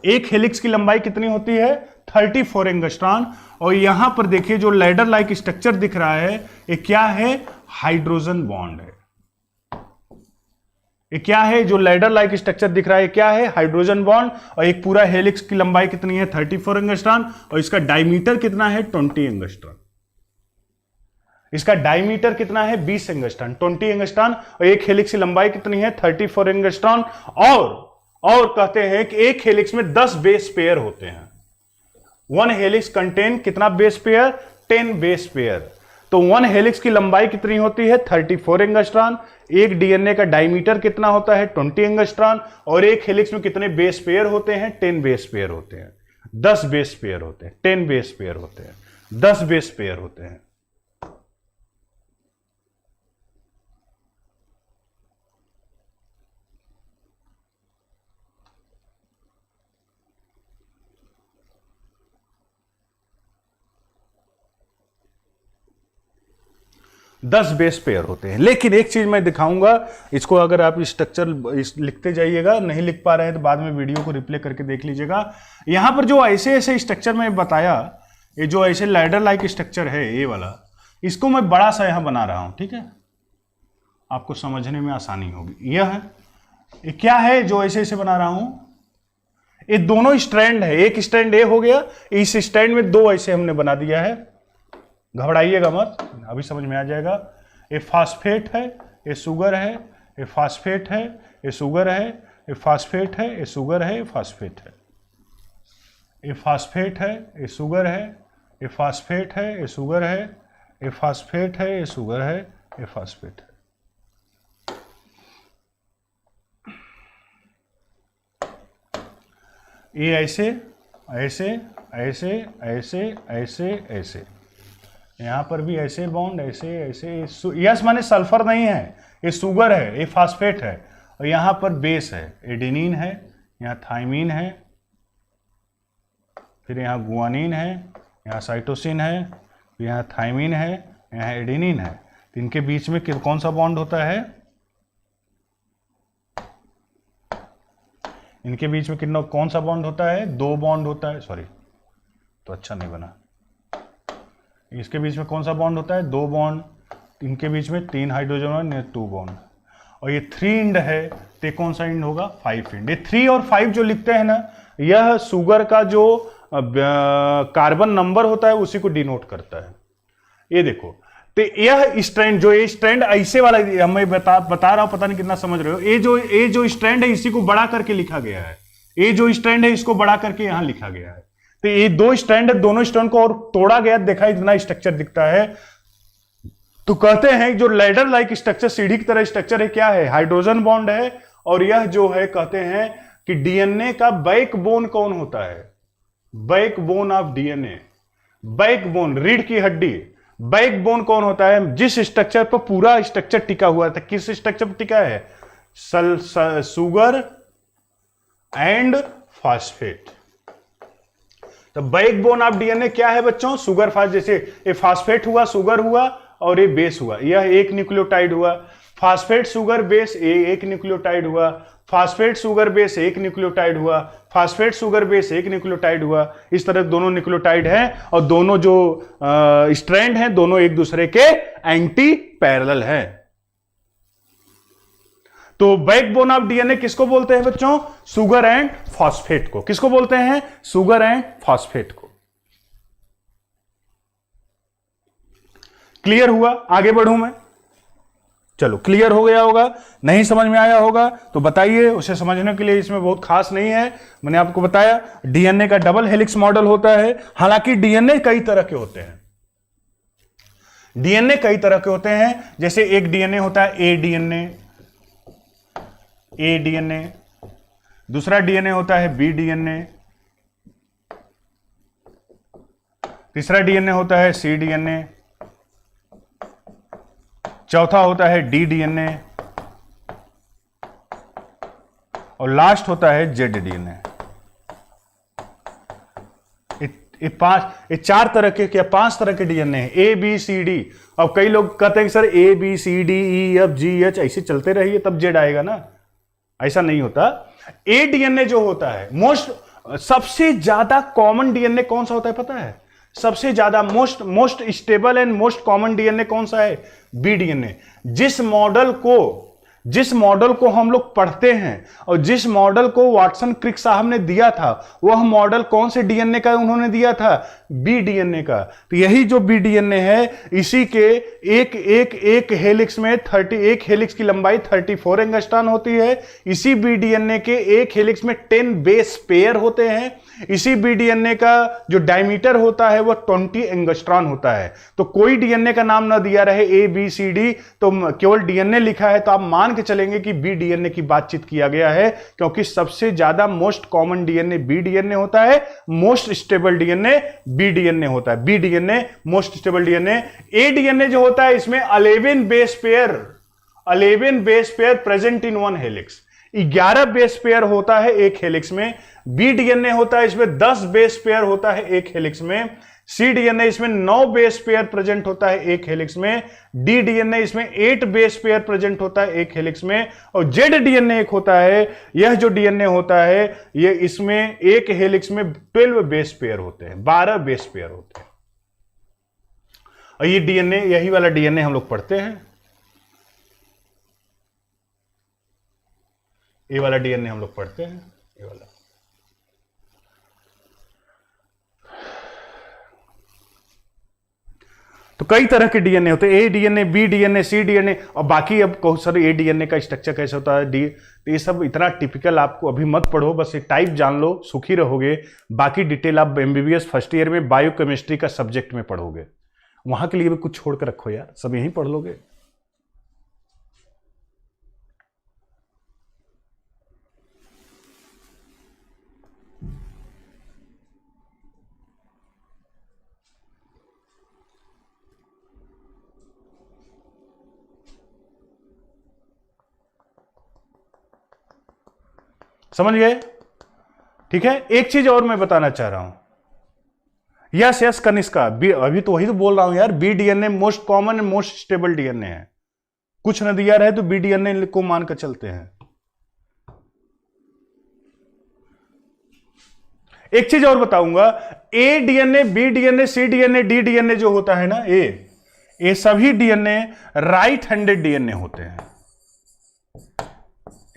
एक हेलिक्स की लंबाई कितनी होती है? 34 एंगस्ट्रॉन। और यहां पर देखिए जो लैडर लाइक स्ट्रक्चर दिख रहा है, ये क्या है? हाइड्रोजन बॉन्ड है। ये क्या है? जो लैडर लाइक स्ट्रक्चर दिख रहा है क्या है? Hydrogen bond. और एक पूरा हेलिक्स की लंबाई कितनी है? 34 एंगस्ट्रॉन। और इसका डायमीटर कितना है? 20 एंगस्ट्रॉन। इसका डायमीटर कितना है? 20 एंगस्ट्रॉन, 20 एंगस्ट्रॉन। और एक हेलिक्स की लंबाई कितनी है? 34 एंगस्ट्रॉन। और कहते हैं कि एक हेलिक्स में 10 बेस पेयर होते हैं। वन हेलिक्स कंटेन कितना बेस पेयर? 10 base pair. तो वन हेलिक्स की लंबाई कितनी होती है? 34 एंगस्ट्रॉन। एक डीएनए का डायमीटर कितना होता है? 20 एंगस्ट्रॉन। और एक हेलिक्स में कितने बेस पेयर होते हैं? 10 बेस पेयर होते हैं। 10 बेस पेयर होते हैं, 10 बेस पेयर होते हैं, 10 बेस पेयर होते हैं। दस बेस पेयर होते हैं। लेकिन एक चीज मैं दिखाऊंगा, इसको अगर आप स्ट्रक्चर लिखते जाइएगा, नहीं लिख पा रहे हैं तो बाद में वीडियो को रिप्ले करके देख लीजिएगा। यहां पर जो ऐसे ऐसे स्ट्रक्चर मैं बताया, ये जो ऐसे लैडर लाइक स्ट्रक्चर है ये वाला, इसको मैं बड़ा सा यहां बना रहा हूं, ठीक है, आपको समझने में आसानी होगी। यह है, ये क्या है जो ऐसे ऐसे बना रहा हूं? ये दोनों स्ट्रैंड है। एक स्ट्रैंड ए हो गया, इस स्ट्रैंड में दो ऐसे हमने बना दिया है। घबराइएगा मत, अभी समझ में आ जाएगा। ये फास्फेट है, ये शुगर है, ये फास्फेट है, ये शुगर है, ये फास्फेट है, ये शुगर है, ये फास्फेट है, ये फास्फेट है, ये शुगर है, ये फास्फेट है, ये शुगर है, ये फास्फेट है, ये शुगर है, ये फास्फेट है। ये ऐसे ऐसे ऐसे ऐसे ऐसे ऐसे, यहां पर भी ऐसे बॉन्ड, ऐसे ऐसे। यस माने सल्फर नहीं है, ये शुगर है, ये फास्फेट है। और यहां पर बेस है, एडेनिन है, यहाँ थाइमीन है, फिर यहाँ गुआनिन है, यहाँ साइटोसिन है, फिर यहाँ थाइमीन है, यहाँ एडेनिन है। तो इनके बीच में कौन सा बॉन्ड होता है? इनके बीच में कितना कौन सा बॉन्ड होता है? दो बॉन्ड होता है। सॉरी, तो अच्छा नहीं बना। इसके बीच में कौन सा बॉन्ड होता है? दो बॉन्ड। इनके बीच में 3 हाइड्रोजन और 2 बॉन्ड। और ये 3 इंड है, तो कौन सा इंड होगा? 5 इंड। ये 3 और 5 जो लिखते हैं ना, यह शुगर का जो कार्बन नंबर होता है उसी को डिनोट करता है। ये देखो, तो यह स्ट्रैंड, जो ये स्ट्रैंड ऐसे वाला मैं बता रहा हूं, पता नहीं कितना समझ रहे हो। ये जो स्ट्रैंड है इसी को बड़ा करके लिखा गया है। ये जो स्ट्रैंड है इसको बड़ा करके यहां लिखा गया है। तो ये दो स्ट्रैंड है, दोनों स्ट्रैंड को और तोड़ा गया, देखा इतना स्ट्रक्चर दिखता है। तो कहते हैं जो लैडर लाइक स्ट्रक्चर, सीढ़ी की तरह स्ट्रक्चर है, क्या है? हाइड्रोजन बॉन्ड है। और यह जो है कहते हैं कि डीएनए का बैकबोन कौन होता है? बैकबोन ऑफ डीएनए, बैकबोन, रीढ़ की हड्डी। बैकबोन कौन होता है? जिस स्ट्रक्चर पर पूरा स्ट्रक्चर टिका हुआ था। किस स्ट्रक्चर पर टिका है? Sugar and phosphate. तो बैकबोन ऑफ डीएनए क्या है बच्चों? Sugar fast. जैसे ये फास्फेट हुआ, शुगर हुआ, और ये बेस हुआ, यह एक न्यूक्लियोटाइड हुआ। फास्फेट शुगर बेस एक न्यूक्लियोटाइड हुआ, फास्फेट शुगर बेस एक न्यूक्लियोटाइड हुआ, फास्फेट शुगर बेस एक न्यूक्लियोटाइड हुआ। इस तरह दोनों न्यूक्लियोटाइड हैं, और दोनों जो स्ट्रैंड हैं दोनों एक दूसरे के एंटी पैरेलल हैं। तो बैकबोन ऑफ डीएनए किसको बोलते हैं बच्चों? शुगर एंड फास्फेट को। किसको बोलते हैं? शुगर एंड फास्फेट को। क्लियर हुआ? आगे बढ़ूं मैं? चलो क्लियर हो गया होगा, नहीं समझ में आया होगा तो बताइए, उसे समझने के लिए इसमें बहुत खास नहीं है। मैंने आपको बताया डीएनए का डबल हेलिक्स मॉडल होता है। हालांकि डीएनए कई तरह के होते हैं, डीएनए कई तरह के होते हैं। जैसे एक डीएनए होता है ए डीएनए, दूसरा डीएनए होता है बी डीएनए, तीसरा डीएनए होता है सी डीएनए, चौथा होता है डी डीएनए और लास्ट होता है जेड डीएनए। ये चार तरह के क्या 5 तरह के डीएनए हैं, ए बी सी डी। अब कई लोग कहते हैं कि sir A B C D E F G H ऐसे चलते रहिए तब जेड आएगा ना, ऐसा नहीं होता। ए डीएनए जो होता है सबसे ज्यादा कॉमन डीएनए कौन सा होता है पता है? सबसे ज्यादा most stable and most common DNA कौन सा है? B DNA. जिस मॉडल को हम लोग पढ़ते हैं और जिस मॉडल को वाटसन क्रिक साहब ने दिया था, वह मॉडल कौन से डीएनए का उन्होंने दिया था? बी डीएनए का। तो यही जो बी डीएनए है, इसी के एक हेलिक्स में 31 हेलिक्स की लंबाई 34 एंगस्ट्रॉन होती है। इसी बी डीएनए के एक हेलिक्स में 10 बेस पेयर होते हैं। इसी बी डीएनए का जो डायमीटर होता है वह 20 एंगस्ट्रॉन होता है। तो कोई डीएनए का नाम ना दिया रहे ए बी सी डी, तो केवल डीएनए लिखा है तो आप मान के चलेंगे कि बी डीएनए की बातचीत किया गया है, क्योंकि सबसे ज्यादा most common DNA B DNA होता है, most stable DNA B DNA होता है। B DNA most stable DNA. A DNA जो होता है इसमें 11 base pair present in one helix, 11 base pair होता है एक हेलिक्स में। बी डीएनए होता है इसमें 10 बेस पेयर होता है एक हेलिक्स में। सी डीएनए इसमें 9 बेस पेयर प्रेजेंट होता है एक हेलिक्स में। डी डीएनए इसमें 8 बेस पेयर प्रेजेंट होता है एक हेलिक्स में। और जेड डीएनए एक होता है, यह जो डीएनए होता है यह इसमें एक हेलिक्स में 12 बेस पेयर होते हैं, 12 बेस पेयर होते हैं। और ये डीएनए, यही वाला डीएनए हम लोग पढ़ते हैं, ये वाला डीएनए हम लोग पढ़ते हैं, ये वाला। तो कई तरह के डीएनए होते हैं, ए DNA B DNA C DNA. और बाकी अब कहो सर ए डीएनए का स्ट्रक्चर कैसे होता है, डी, तो ये सब इतना टिपिकल आपको अभी मत पढ़ो, बस ये टाइप जान लो, सुखी रहोगे। बाकी डिटेल आप एमबीबीएस फर्स्ट ईयर में बायोकेमिस्ट्री का सब्जेक्ट में पढ़ोगे, वहां के लिए भी कुछ छोड़ कर रखो यार, सब यहीं पढ़ लोगे। समझ गए? ठीक है। एक चीज और मैं बताना चाह रहा हूं, यस कनिष्का, अभी तो वही तो बोल रहा हूं यार, B DNA most common and most stable DNA है। कुछ न दिया रहे तो बी डीएनए को मानकर चलते हैं। एक चीज और बताऊंगा, ए DNA B DNA C DNA D DNA जो होता है ना, ये सभी डीएनए राइट हैंडेड डीएनए होते हैं।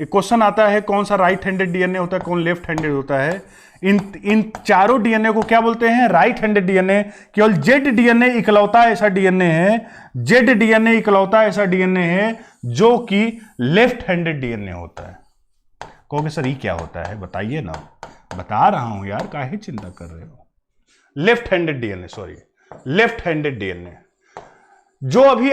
एक क्वेश्चन आता है कौन सा राइट हैंडेड डीएनए होता है, कौन लेफ्ट हैंडेड होता है। इन चारों डीएनए को क्या बोलते हैं? Right handed DNA. केवल जेड डीएनए इकलौता ऐसा डीएनए है, जेड डीएनए इकलौता ऐसा डीएनए है जो कि लेफ्ट हैंडेड डीएनए होता है। कहोगे सर ये क्या होता है, बताइए ना। बता रहा हूं यार, काहे चिंता कर रहे हो। Left handed DNA, sorry left handed DNA जो अभी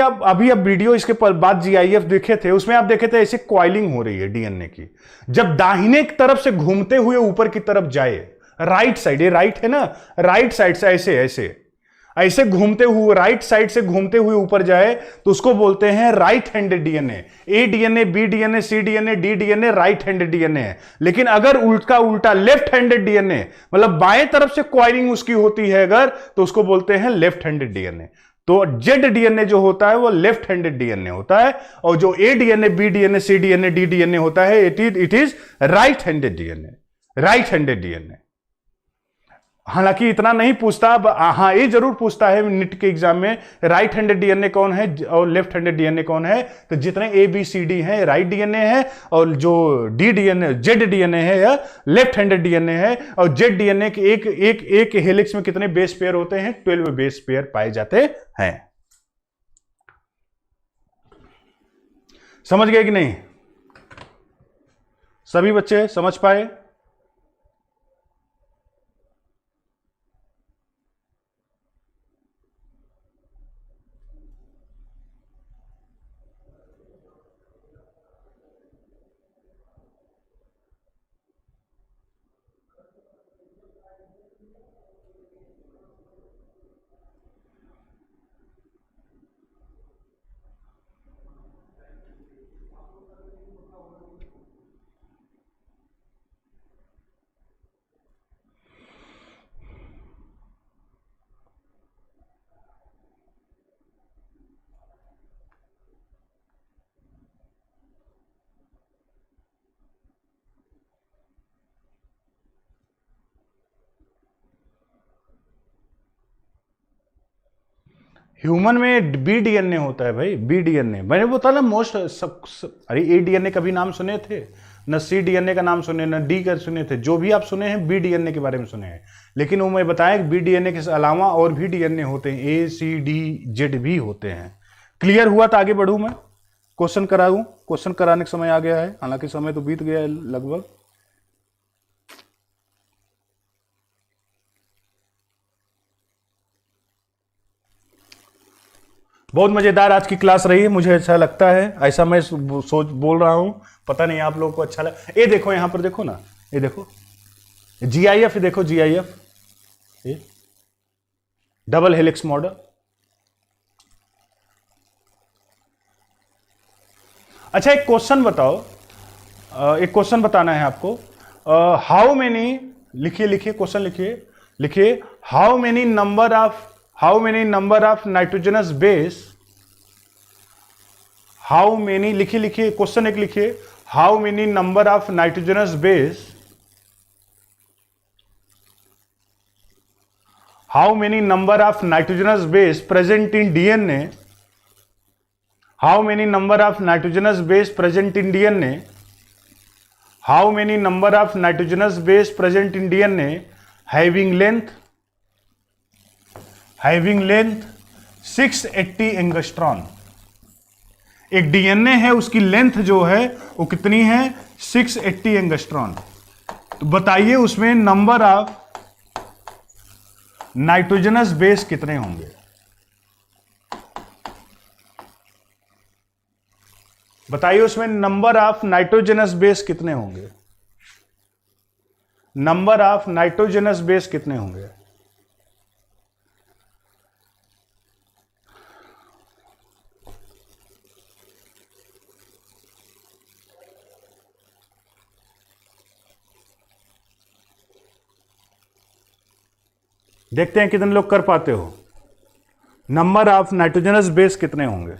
अब वीडियो इसके बाद जीआईएफ देखे थे, उसमें आप देखे थे ऐसे कॉइलिंग हो रही है डीएनए की। जब दाहिने की तरफ से घूमते हुए ऊपर की तरफ जाए, राइट साइड, ये राइट है ना, राइट साइड से ऐसे घूमते हुए, राइट साइड से घूमते हुए ऊपर जाए तो उसको बोलते हैं right handed DNA. A DNA B DNA C DNA D DNA right handed DNA है। लेकिन अगर उल्टा लेफ्ट हैंडेड डीएनए, मतलब बाएं तरफ से कॉइलिंग उसकी होती है अगर, तो उसको बोलते हैं लेफ्ट हैंडेड डीएनए। तो जेड डीएनए जो होता है वो लेफ्ट हैंडेड डीएनए होता है, और जो ए DNA B DNA C DNA D DNA होता है it is right handed DNA, right handed DNA. हालांकि इतना नहीं पूछता, हाँ ये जरूर पूछता है नीट के एग्जाम में, राइट हैंडेड डीएनए कौन है और लेफ्ट हैंडेड डीएनए कौन है। तो जितने ए बी सी डी है राइट डीएनए है, और जो डी डीएनए जेड डीएनए है या लेफ्ट हैंडेड डीएनए है। और जेड डीएनए के एक हेलिक्स में कितने बेस पेयर होते हैं? 12 बेस पेयर पाए जाते हैं। समझ गए कि नहीं? सभी बच्चे समझ पाए? ह्यूमन में बी डीएनए होता है भाई, बी डीएनए मैंने बताया ना मोस्ट अरे ए डीएनए का भी नाम सुने थे न, सी डीएनए का नाम सुने न, डी का सुने थे, जो भी आप सुने हैं बी डीएनए के बारे में सुने हैं। लेकिन वो मैं बताया कि बी डीएनए के अलावा और भी डीएनए होते हैं, ए सी डी जेड भी होते हैं। क्लियर हुआ? तो आगे बढ़ूं मैं, क्वेश्चन कराऊं। क्वेश्चन कराने का समय आ गया है, हालांकि समय तो बीत गया है लगभग। बहुत मजेदार आज की क्लास रही है, मुझे अच्छा लगता है, ऐसा मैं सोच बोल रहा हूं, पता नहीं आप लोगों को अच्छा लगा। ये देखो यहां पर देखो ना, ये देखो जीआईएफ, देखो जीआईएफ, ये डबल हेलिक्स मॉडल। अच्छा एक क्वेश्चन बताओ, एक क्वेश्चन बताना है आपको। हाउ मेनी, लिखिए लिखिए क्वेश्चन लिखिए, लिखिए how many number of nitrogenous base, how many, लिखिए लिखिए क्वेश्चन एक लिखिए, how many number of nitrogenous base, how many number of nitrogenous base present in DNA, how many number of nitrogenous base present in DNA, how many number of nitrogenous base present in DNA having length 680 angstrom. एक DNA है, उसकी length जो है वो कितनी है? 680 angstrom. तो बताइए उसमें नंबर ऑफ नाइट्रोजनस बेस कितने होंगे? बताइए उसमें नंबर ऑफ नाइट्रोजनस बेस कितने होंगे? नंबर ऑफ नाइट्रोजनस बेस कितने होंगे? देखते हैं कितने लोग कर पाते हो। नंबर ऑफ नाइट्रोजनस बेस कितने होंगे?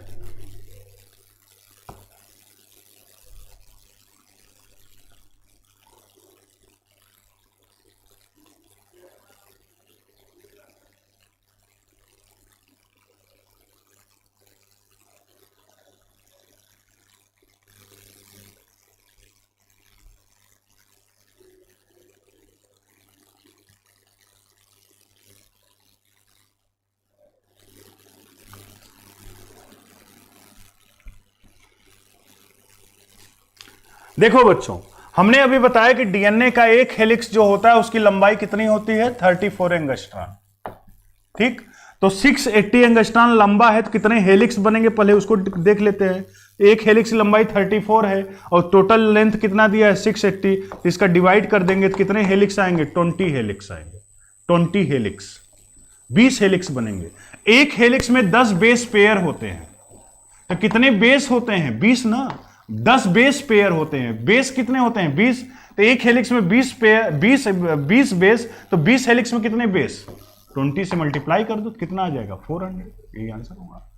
देखो बच्चों, हमने अभी बताया कि डीएनए का एक हेलिक्स जो होता है उसकी लंबाई कितनी होती है? 34 एंगस्ट्रॉन। ठीक, तो 680 एंगस्ट्रॉन लंबा है, तो कितने हेलिक्स बनेंगे पहले उसको देख लेते हैं। एक हेलिक्स की लंबाई 34 है और टोटल लेंथ कितना दिया है? 680। इसका डिवाइड कर देंगे तो कितने हेलिक्स आएंगे? 20 हेलिक्स आएंगे। 20 हेलिक्स, 20 हेलिक्स बनेंगे। एक हेलिक्स में 10 बेस पेयर होते हैं, तो कितने बेस होते हैं? 20 ना, 10 बेस पेयर होते हैं। बेस कितने होते हैं? 20। तो एक हेलिक्स में 20 पेयर, 20 बेस, तो 20 हेलिक्स में कितने बेस? 20 से मल्टीप्लाई कर दो, कितना आ जाएगा? 400। यही आंसर होगा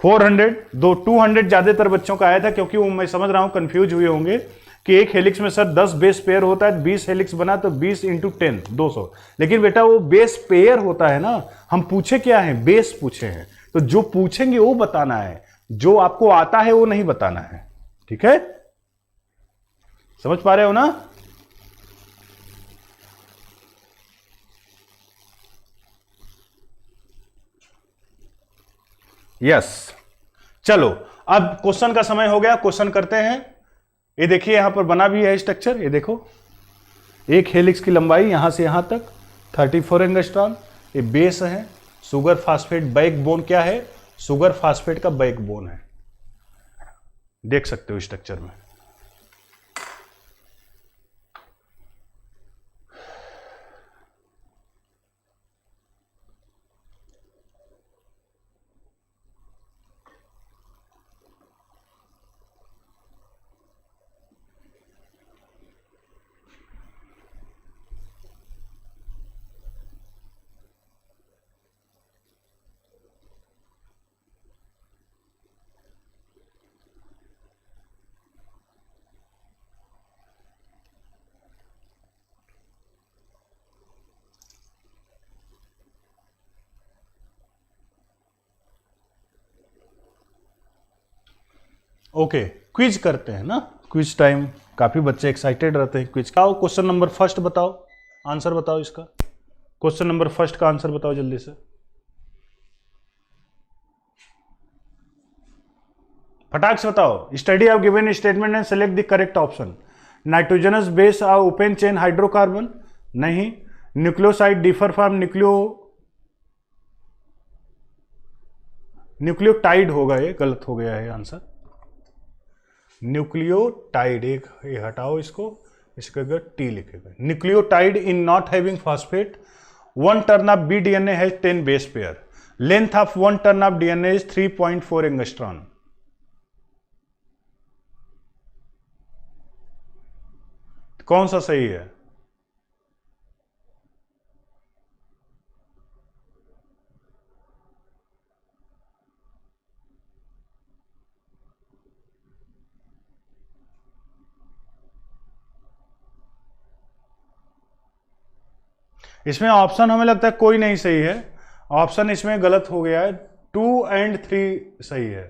400। 200 ज्यादातर बच्चों का आया था, क्योंकि वो मैं समझ रहा हूं कंफ्यूज हुए होंगे कि एक हेलिक्स में सर 10 बेस पेयर होता है, 20 हेलिक्स बना तो 20 इंटू 10 200। लेकिन बेटा वो बेस पेयर होता है ना, हम पूछे क्या है? बेस पूछे हैं। तो जो पूछेंगे वो बताना है, जो आपको आता है वो नहीं बताना है। ठीक है, समझ पा रहे हो ना? यस। चलो अब क्वेश्चन का समय हो गया, क्वेश्चन करते हैं। ये देखिए यहां पर बना भी है स्ट्रक्चर, ये देखो, एक हेलिक्स की लंबाई यहां से यहां तक 34 एंगस्ट्रॉम, ये बेस है, सुगर फास्फेट बैकबोन क्या है, सुगर फास्फेट का बैकबोन है, देख सकते हो स्ट्रक्चर में। ओके, क्विज करते हैं ना, क्विज टाइम, काफी बच्चे एक्साइटेड रहते हैं क्विज का। क्वेश्चन नंबर फर्स्ट बताओ, आंसर बताओ इसका, क्वेश्चन नंबर फर्स्ट का आंसर बताओ जल्दी से, फटाक से बताओ। Study of given statement and select the correct option. Nitrogenous base are open chain hydrocarbon, नहीं। न्यूक्लियोसाइड डिफर फ्रॉम न्यूक्लियोटाइड होगा, ये गलत हो गया है आंसर। न्यूक्लियोटाइड, एक ये हटाओ इसको, इसके अगर टी लिखेगा। Nucleotide in not having phosphate, one turn of B DNA has 10 base pair, length of one turn of DNA is 3.4 angstrom. कौन सा सही है? इसमें ऑप्शन हमें लगता है कोई नहीं सही है, ऑप्शन इसमें गलत हो गया है, 2 और 3 सही है,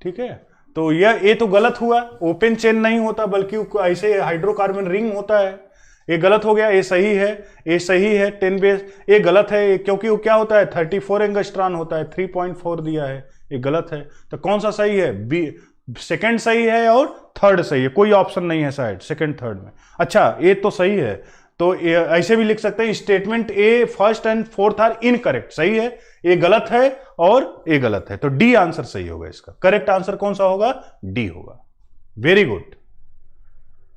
ठीक है। तो ये तो गलत हुआ, ओपन चेन नहीं होता बल्कि ऐसे हाइड्रोकार्बन रिंग होता है, ये गलत हो गया। ये सही है, ये सही है 10 बेस, ये गलत है क्योंकि वो क्या होता है 34 एंगस्ट्रॉन होता है, 3.4 दिया है, ये गलत है। तो कौन सा सही है? बी, सेकंड सही है और थर्ड सही है, कोई ऑप्शन नहीं है शायद सेकंड थर्ड में। अच्छा, ये तो सही है, तो ऐसे भी लिख सकते हैं statement A first and fourth are incorrect, सही है, ये गलत है और ये गलत है, तो डी आंसर सही होगा। इसका करेक्ट आंसर कौन सा होगा? डी होगा। Very good,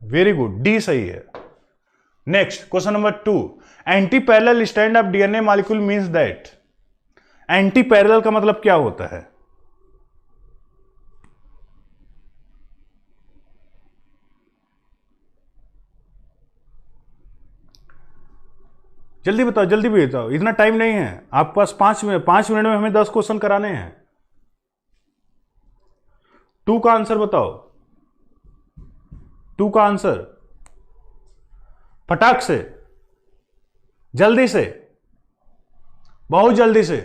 very good, D सही है। Next question number 2, anti parallel stand of DNA molecule means that. Anti parallel का मतलब क्या होता है? जल्दी बताओ, जल्दी भी बताओ, इतना टाइम नहीं है आपके पास, 5 मिनट में हमें 10 क्वेश्चन कराने हैं। 2 का आंसर बताओ, 2 का आंसर फटाक से, जल्दी से, बहुत जल्दी से।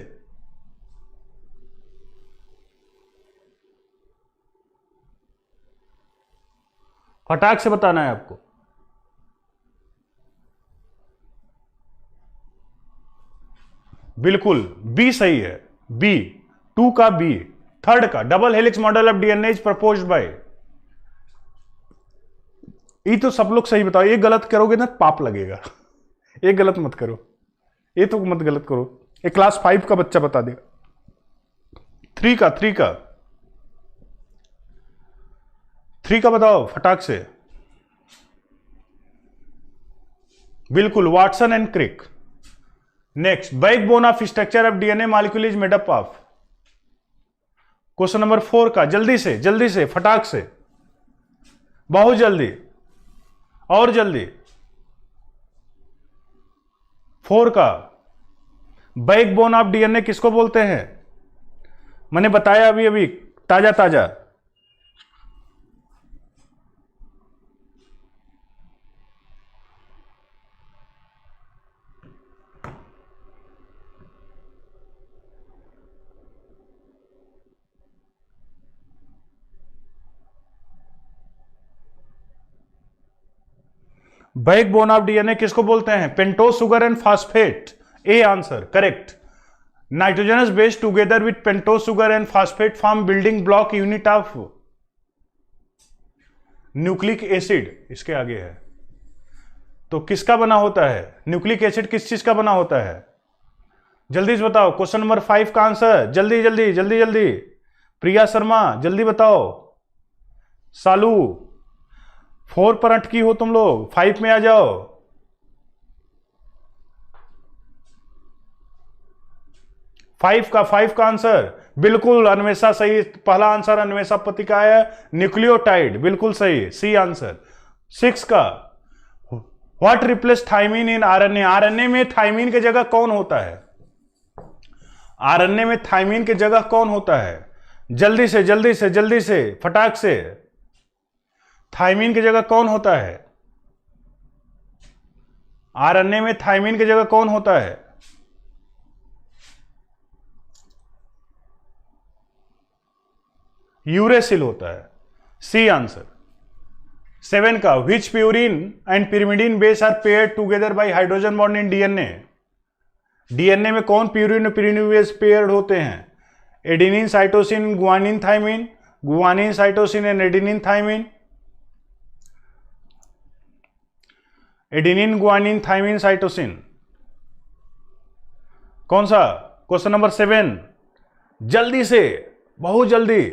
फटाक से बताना है आपको। बिल्कुल बी सही है, बी, 2 का बी, थर्ड का double helix model of DNA is proposed by. ये तो सब लोग सही बताओ, ये गलत करोगे ना पाप लगेगा, ये गलत मत करो, ये तो मत गलत करो, ये क्लास 5 का बच्चा बता देगा। 3 का बताओ फटाक से। बिल्कुल, Watson and Crick. Next, backbone of structure of DNA molecule is made up of. Question number 4 का, जल्दी से फटाक से, बहुत जल्दी और जल्दी। 4 का, बैकबोन ऑफ डीएनए किसको बोलते हैं? मैंने बताया अभी अभी, ताजा। बैकबोन ऑफ डीएनए किसको बोलते हैं? Pentose sugar and phosphate, A answer correct. Nitrogenous base together with pentose sugar and phosphate form building block unit of nucleic acid, इसके आगे है। तो किसका बना होता है न्यूक्लिक एसिड, किस चीज का बना होता है? जल्दी से बताओ, क्वेश्चन नंबर 5 का आंसर, जल्दी जल्दी जल्दी जल्दी। प्रिया शर्मा जल्दी बताओ। सालू 4 पर अटकी हो तुम लोग, 5 में आ जाओ। 5 का आंसर बिल्कुल अन्वेषा सही, पहला आंसर अन्वेषा पति का है, न्यूक्लियोटाइड, बिल्कुल सही, सी आंसर। 6 का what replace thymine in RNA, RNA में थाइमीन की जगह कौन होता है? आरएनए में थाइमीन की जगह कौन होता है? जल्दी से जल्दी से जल्दी से फटाक से, थाइमीन की जगह कौन होता है? आरएनए में थाइमीन की जगह कौन होता है? यूरेसिल होता है, सी आंसर। 7 का which purine and pyrimidine base are paired together by hydrogen bond in DNA, DNA में कौन प्यूरिन और pyrimidine बेस पेयर्ड होते हैं? Adenine cytosine guanine thymine, guanine cytosine and adenine thymine, adenine guanine thymine cytosine, कौन सा? Question number 7, जल्दी से, बहुत जल्दी।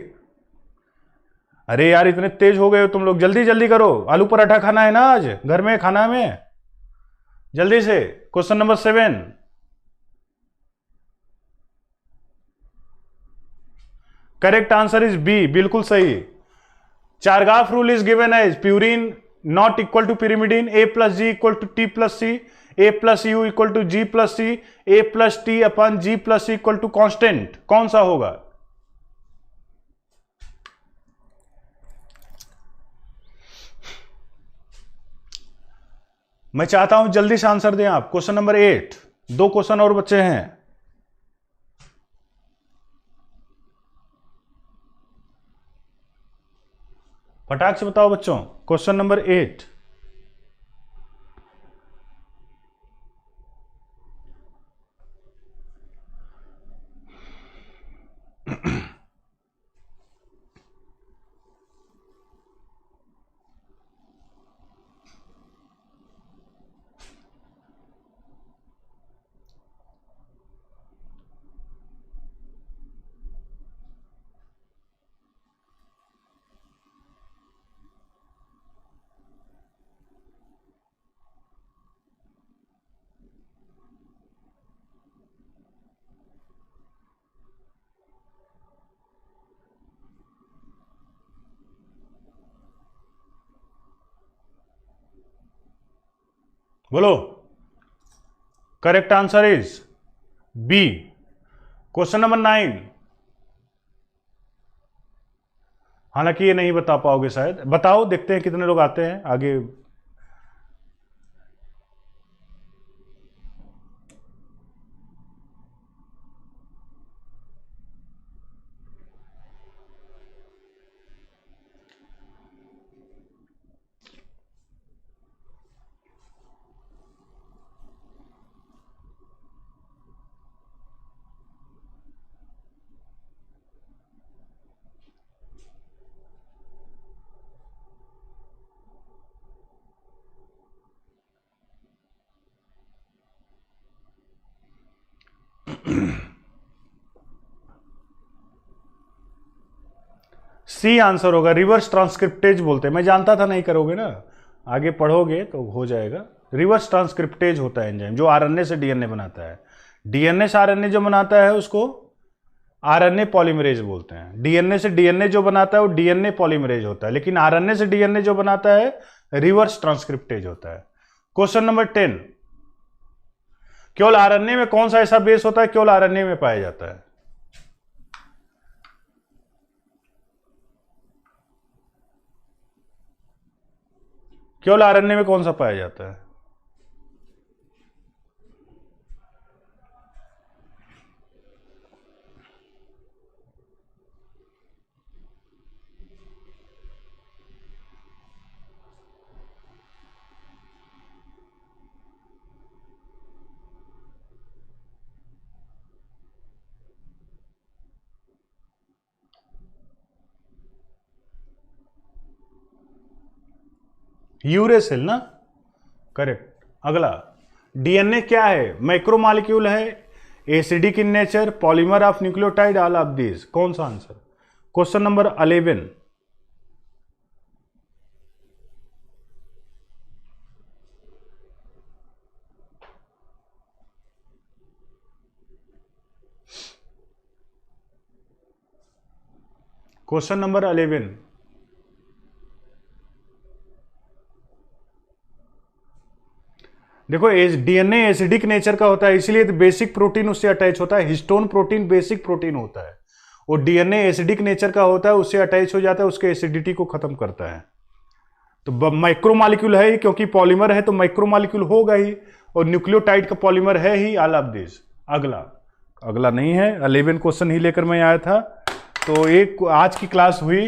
अरे यार इतने तेज हो गए हो तुम लोग, जल्दी जल्दी करो, आलू पराठा खाना है ना आज घर में, खाना में, जल्दी से। Question number 7, correct answer is B, बिल्कुल सही। Chargaff rule is given as purine not equal to pyrimidine, a plus G equal to T plus C, A plus U equal to G plus C, A plus T upon G plus C equal to constant, कौन सा होगा? मैं चाहता हूं जल्दी से answer दें आप। क्वेश्चन नंबर 8, 2 क्वेश्चन और बच्चे हैं। फटाक से बताओ बच्चों, क्वेश्चन नंबर 8। बोलो, correct answer is B. Question number 9, हालांकि ये नहीं बता पाओगे शायद, बताओ, देखते हैं कितने लोग आते हैं आगे। सी आंसर होगा, रिवर्स ट्रांसक्रिप्टेज बोलते हैं। मैं जानता था नहीं करोगे ना, आगे पढ़ोगे तो हो जाएगा। रिवर्स ट्रांसक्रिप्टेज होता है एंजाइम जो आरएनए से डीएनए बनाता है। डीएनए से आरएनए जो बनाता है उसको आरएनए पॉलीमरेज बोलते हैं। डीएनए से डीएनए जो बनाता है वो डीएनए पॉलीमरेज होता है, लेकिन आरएनए से डीएनए जो बनाता है रिवर्स ट्रांसक्रिप्टेज होता है। क्वेश्चन नंबर 10, केवल आरएनए में कौन सा ऐसा बेस होता है केवल आरएनए में पाया जाता है? केवल आरएनए में कौन सा पाया जाता है? यूरेसिल ना, करेक्ट। अगला, डीएनए क्या है? माइक्रोमॉलिक्यूल है, acidic in nature, polymer of nucleotide, all of this. कौन सा answer? Question number 11। Question number 11। देखो, डीएनए एसिडिक नेचर का होता है, इसलिए बेसिक प्रोटीन उससे अटैच होता है। हिस्टोन प्रोटीन बेसिक प्रोटीन होता है, और डीएनए एसिडिक नेचर का होता है, उससे अटैच हो जाता है, उसके एसिडिटी को खत्म करता है। तो माइक्रोमॉलिक्यूल है ही, क्योंकि पॉलीमर है तो माइक्रोमॉलिक्यूल होगा ही, और न्यूक्लियोटाइड का पॉलीमर है ही, ऑल ऑफ दिस। अगला नहीं है, 11 क्वेश्चन ही लेकर मैं आया था। तो एक आज की क्लास हुई,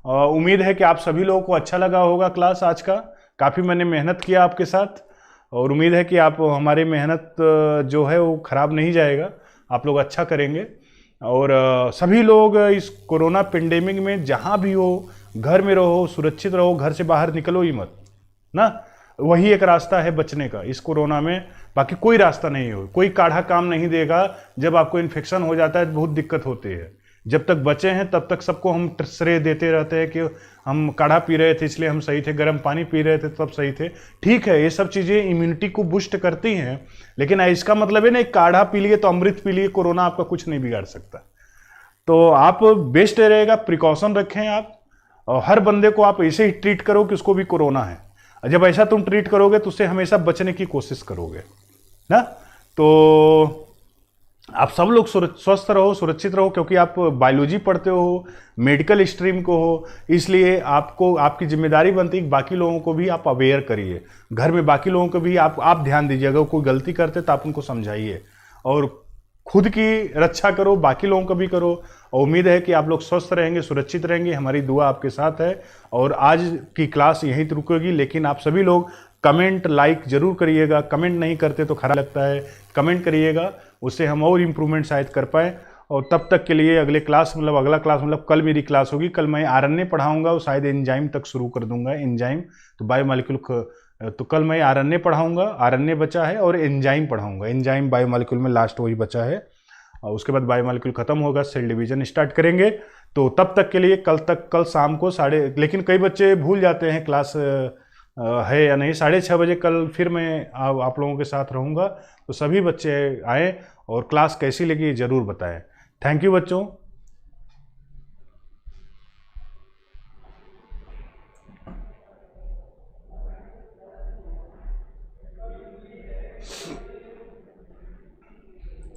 उम्मीद है कि आप सभी लोगों को अच्छा लगा होगा क्लास आज का। काफ़ी मैंने मेहनत किया आपके साथ, और उम्मीद है कि आप हमारी मेहनत जो है वो खराब नहीं जाएगा, आप लोग अच्छा करेंगे। और सभी लोग इस कोरोना पेंडेमिक में जहाँ भी हो, घर में रहो, सुरक्षित रहो, घर से बाहर निकलो ही मत ना। वही एक रास्ता है बचने का इस कोरोना में, बाकी कोई रास्ता नहीं हो। कोई काढ़ा काम नहीं देगा। जब आपको इन्फेक्शन हो जाता है तो बहुत दिक्कत होती है। जब तक बचे हैं तब तक सबको हम श्रेय देते रहते हैं कि हम काढ़ा पी रहे थे इसलिए हम सही थे, गर्म पानी पी रहे थे तब सही थे। ठीक है, ये सब चीज़ें इम्यूनिटी को बूस्ट करती हैं, लेकिन इसका मतलब है ना काढ़ा पी लिए तो अमृत पी लिए, कोरोना आपका कुछ नहीं बिगाड़ सकता। तो आप बेस्ट रहेगा, प्रिकॉशन रखें आप, और हर बंदे को आप ऐसे ही ट्रीट करो कि उसको भी कोरोना है। जब ऐसा तुम ट्रीट करोगे तो उससे हमेशा बचने की कोशिश करोगे ना। तो आप सब लोग स्वस्थ रहो, सुरक्षित रहो, क्योंकि आप बायोलॉजी पढ़ते हो, मेडिकल स्ट्रीम को हो, इसलिए आपको आपकी जिम्मेदारी बनती है बाकी लोगों को भी आप अवेयर करिए। घर में बाकी लोगों को भी आप ध्यान दीजिए। अगर कोई गलती करते तो आप उनको समझाइए, और खुद की रक्षा करो, बाकी लोगों को भी करो। और उम्मीद है कि आप लोग स्वस्थ रहेंगे, सुरक्षित रहेंगे। हमारी दुआ आपके साथ है। और आज की क्लास यहीं तक रुकेगी, लेकिन आप सभी लोग कमेंट लाइक जरूर करिएगा। कमेंट नहीं करते तो खराब लगता है, कमेंट करिएगा, उससे हम और इम्प्रूवमेंट शायद कर पाएँ। और तब तक के लिए अगला क्लास मतलब कल मेरी क्लास होगी। कल मैं आरएनए पढ़ाऊंगा, और शायद एंजाइम तक शुरू कर दूंगा। एंजाइम तो बायोमॉलिक्यूल, तो कल मैं आरएनए पढ़ाऊंगा, आरएनए बचा है, और एंजाइम पढ़ाऊंगा। एंजाइम बायोमॉलिक्यूल में लास्ट वही बचा है, और उसके बाद बायोमॉलिक्यूल खत्म होगा, सेल डिवीजन स्टार्ट करेंगे। तो तब तक के लिए कल शाम को लेकिन कई बच्चे भूल जाते हैं क्लास है या नहीं। 6:30 बजे कल फिर मैं आप लोगों के साथ रहूँगा। तो सभी बच्चे आएँ और क्लास कैसी लगी ज़रूर बताएं। थैंक यू बच्चों।